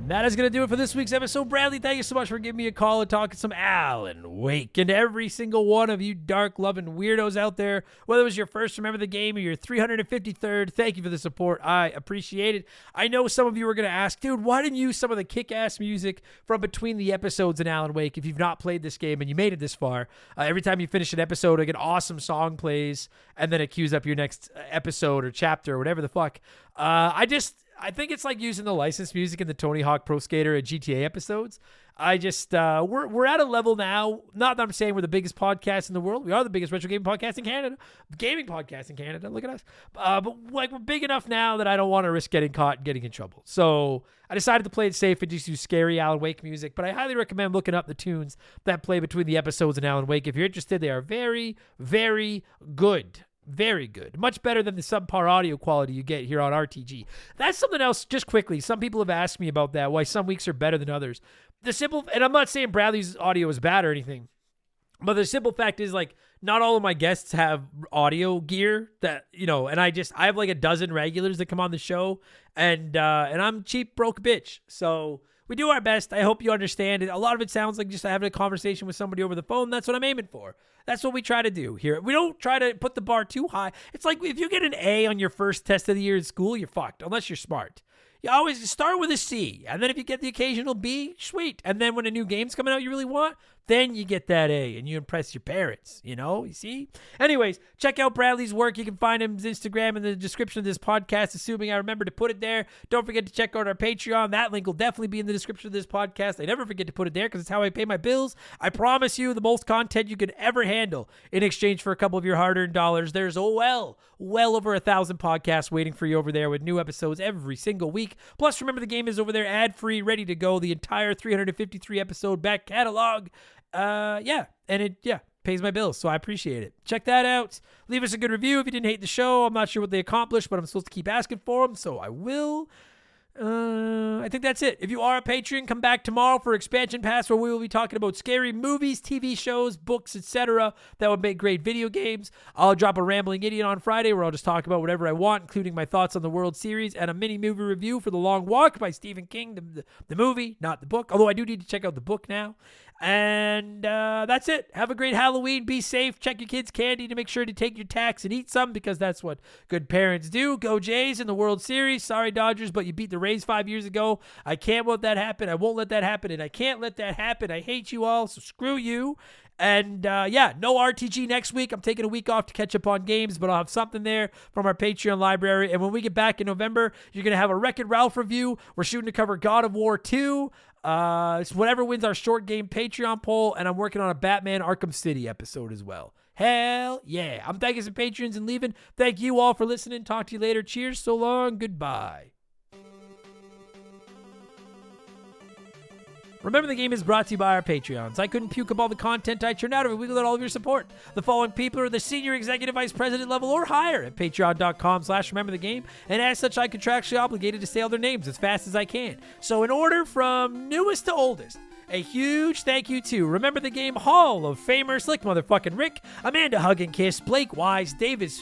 That is going to do it for this week's episode. Bradley, thank you so much for giving me a call and talking some Alan Wake. And every single one of you dark-loving weirdos out there, whether it was your first Remember the Game or your 353rd, thank you for the support. I appreciate it. I know some of you are going to ask, dude, why didn't you use some of the kick-ass music from between the episodes in Alan Wake if you've not played this game and you made it this far? Every time you finish an episode, like an awesome song plays, and then it queues up your next episode or chapter or whatever the fuck. I think it's like using the licensed music in the Tony Hawk Pro Skater and GTA episodes. We're at a level now, not that I'm saying we're the biggest podcast in the world. We are the biggest retro gaming podcast in Canada, gaming podcast in Canada. Look at us. But like we're big enough now that I don't want to risk getting caught and getting in trouble. So I decided to play it safe and just use scary Alan Wake music. But I highly recommend looking up the tunes that play between the episodes in Alan Wake. If you're interested, they are very, very good. Very good. Much better than the subpar audio quality you get here on RTG. That's something else, just quickly. Some people have asked me about that, why some weeks are better than others. And I'm not saying Bradley's audio is bad or anything, but the simple fact is, like, not all of my guests have audio gear that, and I have like a dozen regulars that come on the show, and I'm cheap, broke bitch. So we do our best. I hope you understand it. A lot of it sounds like just having a conversation with somebody over the phone. That's what I'm aiming for. That's what we try to do here. We don't try to put the bar too high. It's like if you get an A on your first test of the year in school, you're fucked, unless you're smart. You always start with a C, and then if you get the occasional B, sweet. And then when a new game's coming out you really want, then you get that A, and you impress your parents, you see? Anyways, check out Bradley's work. You can find his Instagram in the description of this podcast, assuming I remember to put it there. Don't forget to check out our Patreon. That link will definitely be in the description of this podcast. I never forget to put it there because it's how I pay my bills. I promise you the most content you could ever handle in exchange for a couple of your hard-earned dollars. There's well over 1,000 podcasts waiting for you over there with new episodes every single week. week. Plus, remember the game is over there ad-free, ready to go. The entire 353 episode back catalog. And it pays my bills, so I appreciate it. Check that out. Leave us a good review if you didn't hate the show. I'm not sure what they accomplished, but I'm supposed to keep asking for them, so I will. I think that's it. If you are a patron, come back tomorrow for Expansion Pass, where we will be talking about scary movies, TV shows, books, etc. that would make great video games. I'll drop a Rambling Idiot on Friday, where I'll just talk about whatever I want, including my thoughts on the World Series, and a mini movie review for The Long Walk by Stephen King, the movie, not the book, although I do need to check out the book now. And that's it. Have a great Halloween. Be safe. Check your kids' candy to make sure to take your tax and eat some, because that's what good parents do. Go Jays in the World Series. Sorry, Dodgers, but you beat the Rays 5 years ago. I can't let that happen. I won't let that happen, and I can't let that happen. I hate you all, so screw you. And no RTG next week. I'm taking a week off to catch up on games, but I'll have something there from our Patreon library. And when we get back in November, you're going to have a Wreck-It Ralph review. We're shooting to cover God of War 2. It's whatever wins our short game Patreon poll, and I'm working on a Batman Arkham City episode as well. Hell yeah. I'm thanking some patrons and leaving. Thank you all for listening. Talk to you later. Cheers. So long. Goodbye. Remember, the game is brought to you by our Patreons. I couldn't puke up all the content I churned out of it without all of your support. The following people are the senior executive vice president level or higher at patreon.com/rememberthegame, and as such, I contractually obligated to say all their names as fast as I can. So in order from newest to oldest, a huge thank you to Remember the Game Hall of Famer Slick Motherfucking Rick, Amanda Hug and Kiss, Blake Wise, Davis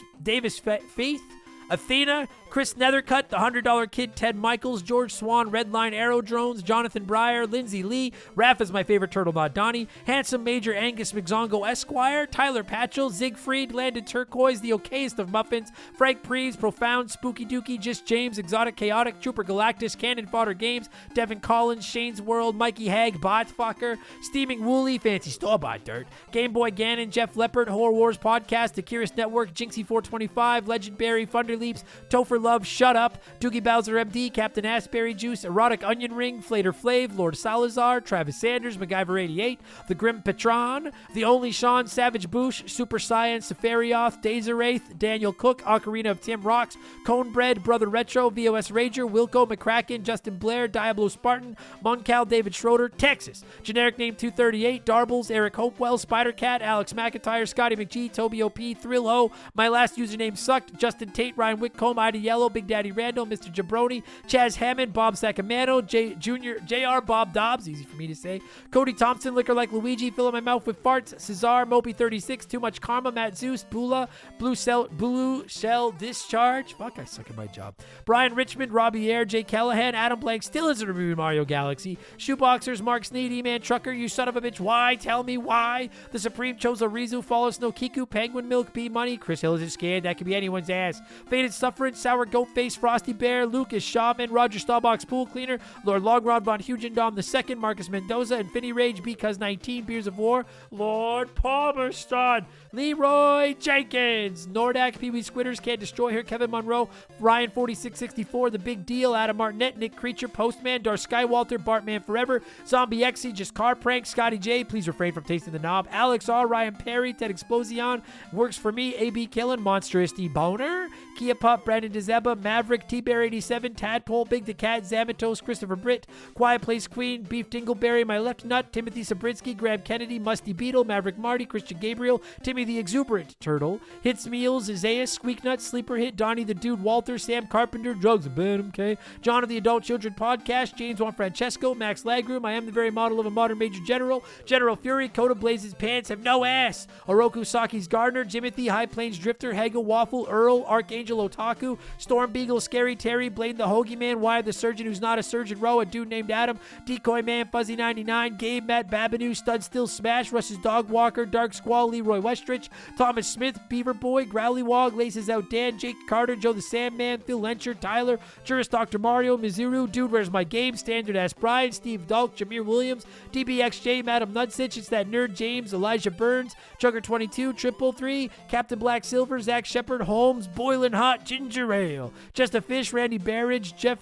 Faith, Athena, Chris Nethercutt, the $100 Kid, Ted Michaels, George Swan, Redline Arrow Drones, Jonathan Breyer, Lindsay Lee, Raph is my favorite turtle, not Donnie, Handsome Major Angus McZongo Esquire, Tyler Patchell, Siegfried, Landon Turquoise, the okayest of muffins, Frank Preeves, Profound, Spooky Dookie, Just James, Exotic Chaotic, Trooper Galactus, Cannon Fodder Games, Devin Collins, Shane's World, Mikey Hag, Botfucker, Steaming Wooly, Fancy Store-Bought Dirt, Game Boy Gannon, Jeff Leppard, Horror Wars Podcast, The Curious Network, Jinxie425, Legendberry, Thunder Leaps, Topher Love, Shut Up, Doogie Bowser MD, Captain Asbury Juice, Erotic Onion Ring, Flater Flav, Lord Salazar, Travis Sanders, MacGyver88, The Grim Patron, The Only Sean, Savage Boosh, Super Saiyan, Safarioth, Dazerath, Daniel Cook, Ocarina of Tim Rocks, Conebread, Brother Retro, VOS Rager, Wilco McCracken, Justin Blair, Diablo Spartan, Moncal, David Schroeder, Texas, Generic Name 238, Darbles, Eric Hopewell, Spider Cat, Alex McIntyre, Scotty McGee, Toby OP, Thrill Ho, My Last Username Sucked, Justin Tate, Ryan Whitcomb, Ida Yellow, Big Daddy Randall, Mr. Jabroni, Chaz Hammond, Bob Sacamano, JR Bob Dobbs, easy for me to say, Cody Thompson, Liquor Like Luigi, Filling My Mouth with Farts, Cesar, Mopey36, Too Much Karma, Matt Zeus, Bula, Blue Shell Discharge, fuck, I suck at my job, Brian Richmond, Robbie Air, Jay Callahan, Adam Blank, still isn't reviewing Mario Galaxy, Shoeboxers, Mark Sneed, E-Man Trucker, You Son of a Bitch, Why? Tell Me Why, The Supreme Chozo Rizu, Follow Snow Kiku, Penguin Milk, B Money, Chris Hill is scared, that could be anyone's ass, Faded Suffering, Sour Goat Face, Frosty Bear, Lucas Shawman, Roger Staubach's Pool Cleaner, Lord Longrod von Hugendom II, Marcus Mendoza, Infinity Rage, Because 19, Beers of War, Lord Palmerston, Leroy Jenkins, Nordak, Pee Wee Squitters, Can't Destroy Her, Kevin Monroe, Ryan 4664, The Big Deal, Adam Martinet, Nick Creature, Postman, Darth Skywalter, Bartman Forever, Zombie Exy, Just Car Prank, Scotty J, Please Refrain from Tasting the Knob, Alex R, Ryan Perry, Ted Explosion, Works for Me, AB Killin, Monstrous D Boner, Kia Pup, Brandon DeZeba, Maverick, T-Bear 87, Tadpole, Big the Cat, Zamatos, Christopher Britt, Quiet Place Queen, Beef Dingleberry, My Left Nut, Timothy Sabrinsky, Graham Kennedy, Musty Beetle, Maverick Marty, Christian Gabriel, Timmy the Exuberant Turtle, Hits Meals, Isaiah, Squeak Nut, Sleeper Hit, Donnie the Dude, Walter, Sam Carpenter, Drugs and Venom, K, John of the Adult Children Podcast, James Juan Francesco, Max Lagroom, I Am the Very Model of a Modern Major General, General Fury, Coda Blazes Pants Have No Ass, Oroku Saki's Gardener, Jimothy, High Plains Drifter, Hegel Waffle, Earl, Archangel Otaku, Storm Beagle, Scary Terry, Blade the Hoagie Man, Why the Surgeon Who's Not a Surgeon Row, a dude named Adam, Decoy Man, Fuzzy 99, Gabe, Matt Babineau, Stud Still Smash, Russ's Dog Walker, Dark Squall, Leroy Westrich, Thomas Smith, Beaver Boy, Growly Wog, Laces Out Dan, Jake Carter, Joe the Sandman, Phil Lencher, Tyler, Juris Dr. Mario, Mizuru, Dude Where's My Game, Standard Ass Brian, Steve Dalk, Jameer Williams, DBXJ, Madam Nudsitch, It's That Nerd James, Elijah Burns, Chugger22, Triple 3, Captain Black Silver, Zach Shepard, Holmes, Boiling Hot, Ginger Ale, Just a Fish, Randy Barrage, Jeff...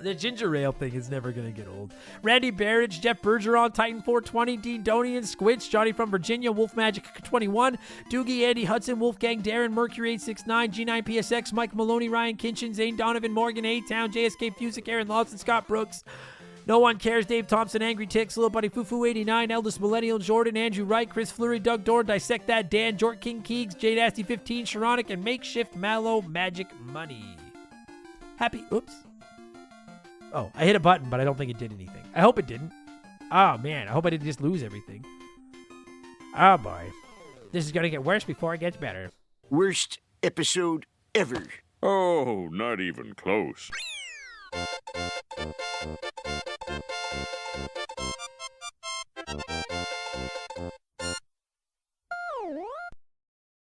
The ginger ale thing is never going to get old. Randy Barrage, Jeff Bergeron, Titan 420, Dean Donian, Squitch, Johnny from Virginia, Wolf Magic 21, Doogie, Andy Hudson, Wolfgang, Darren, Mercury 869, G9PSX, Mike Maloney, Ryan Kinchin, Zane Donovan, Morgan A-Town, JSK Fusick, Aaron Lawson, Scott Brooks, No One Cares, Dave Thompson, Angry Ticks, Little Buddy Fufu 89, Eldest Millennial, Jordan, Andrew Wright, Chris Fleury, Doug Dorn, Dissect That, Dan, Jort King Keegs, Jade Nasty 15, Sharonic, and Makeshift Mallow Magic Money. Happy, oops. Oh, I hit a button, but I don't think it did anything. I hope it didn't. Oh, man. I hope I didn't just lose everything. Oh, boy. This is going to get worse before it gets better. Worst episode ever. Oh, not even close.